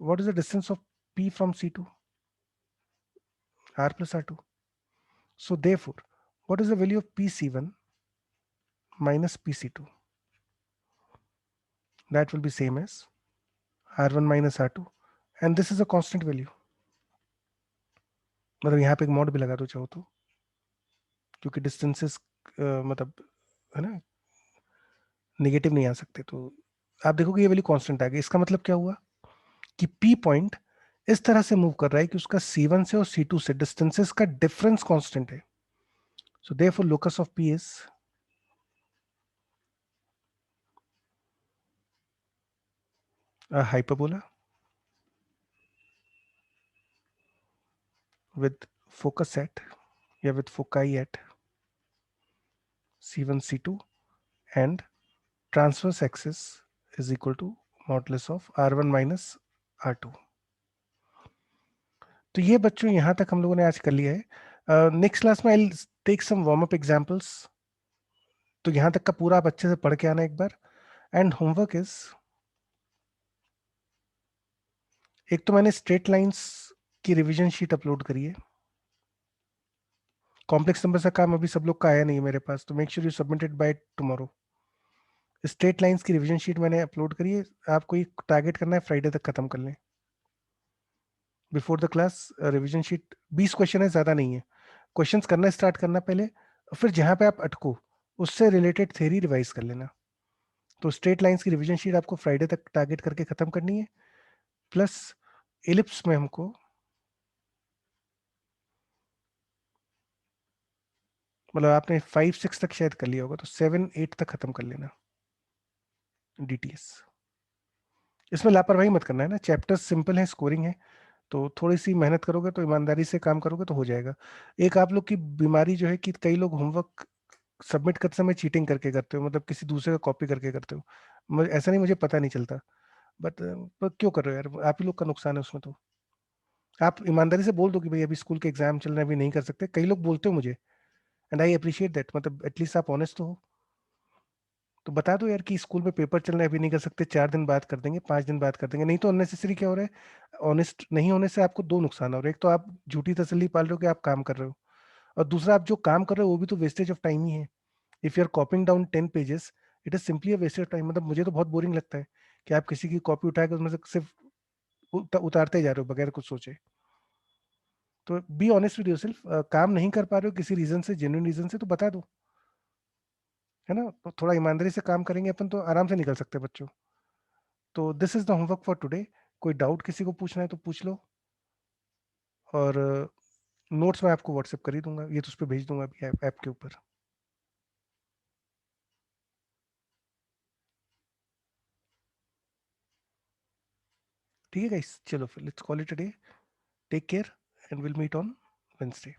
S1: what is the distance of P from C2? R plus R2. So therefore, what is the value of PC1 minus PC2? That will be same as R1 minus R2. And this is a constant value. मतलब यहाँ पे एक mod भी लगा दो चाहो तो, क्योंकि डिस्टेंसेस मतलब है ना नेगेटिव नहीं आ सकते. तो आप देखोगे ये वैल्यू कांस्टेंट आ गई. इसका मतलब क्या हुआ कि P पॉइंट इस तरह से मूव कर रहा है कि उसका C1 से और C2 से डिस्टेंसेस का डिफरेंस कांस्टेंट है. So therefore locus of P is a hyperbola with focus at या with foci at C1 C2 and transverse axis is equal to modulus of R1 minus R2. तो ये बच्चों यहाँ तक हम लोगों ने आज कर लिया है. नेक्स्ट क्लास में I take some warm up examples. तो यहाँ तक का पूरा आप अच्छे से पढ़ के आना एक बार. एंड होमवर्क इज, एक तो मैंने स्ट्रेट लाइंस की रिवीजन शीट अपलोड करी है. कॉम्प्लेक्स नंबर का काम अभी सब लोग का आया नहीं है मेरे पास, तो make sure you submitted by tomorrow. Straight lines की रिवीजन शीट मैंने अपलोड करी है. आपको ये टारगेट करना है फ्राइडे तक खत्म कर लें. Before the class revision sheet. 20 question है, ज्यादा नहीं है. क्वेश्चंस करना स्टार्ट करना पहले, फिर जहां पे आप अटको उससे रिलेटेड थ्योरी रिवाइज कर लेना. तो स्ट्रेट लाइंस की रिवीजन शीट आपको फ्राइडे तक टारगेट करके खत्म करनी है. प्लस एलिप्स में हमको मतलब आपने 5-6 तक शायद कर लिया होगा, तो 7-8 तक खत्म कर लेना DTS. इसमें लापरवाही मत करना है ना. चैप्टर्स सिंपल है, स्कोरिंग है, तो थोड़ी सी मेहनत करोगे तो ईमानदारी से काम करोगे तो हो जाएगा. एक आप लोग की बीमारी जो है कि कई लोग होमवर्क सबमिट करते समय चीटिंग करके करते हो, मतलब किसी दूसरे का कॉपी करके करते हो. मुझे ऐसा नहीं, मुझे पता नहीं चलता, बट क्यों कर रहे हो यार, आप ही लोग का नुकसान है उसमें. तो आप ईमानदारी से बोल दो कि भाई अभी स्कूल के एग्जाम चल रहे हैं, अभी नहीं कर सकते. कई लोग बोलते हो मुझे, एंड आई अप्रिशिएट दैट. मतलब एटलीस्ट आप ऑनेस्ट तो हो. तो बता दो यार कि स्कूल में पेपर चल रहे हैं, अभी नहीं कर सकते, 4 दिन बाद कर देंगे, 5 दिन बाद कर देंगे. नहीं तो अननेसेसरी क्या हो रहा है, ऑनेस्ट नहीं होने से आपको दो नुकसान हो रहे हैं. एक तो आप झूठी तसल्ली पाल रहे हो कि आप काम कर रहे हो, और दूसरा आप जो काम कर रहे हो वो भी तो वेस्टेज ऑफ टाइम ही है. If you are copying down 10 pages, it is simply a wastage of time. मतलब मुझे तो बहुत बोरिंग लगता है कि आप किसी की कॉपी उठा के उसमें से सिर्फ उतारते जा रहे हो बगैर कुछ सोचे. तो बी ऑनेस्ट विद योरसेल्फ. काम नहीं कर पा रहे हो किसी रीजन से, जेन्युइन रीजन से, तो बता दो, है ना. तो थोड़ा ईमानदारी से काम करेंगे अपन तो आराम से निकल सकते हैं बच्चों. तो this is the homework for today. कोई डाउट किसी को पूछना है तो पूछ लो, और नोट्स मैं आपको व्हाट्सएप कर ही दूंगा, ये तो उस पर भेज दूंगा अभी ऐप के ऊपर. ठीक है गाइस, चलो फिर let's call it a day. Take care and will meet on Wednesday.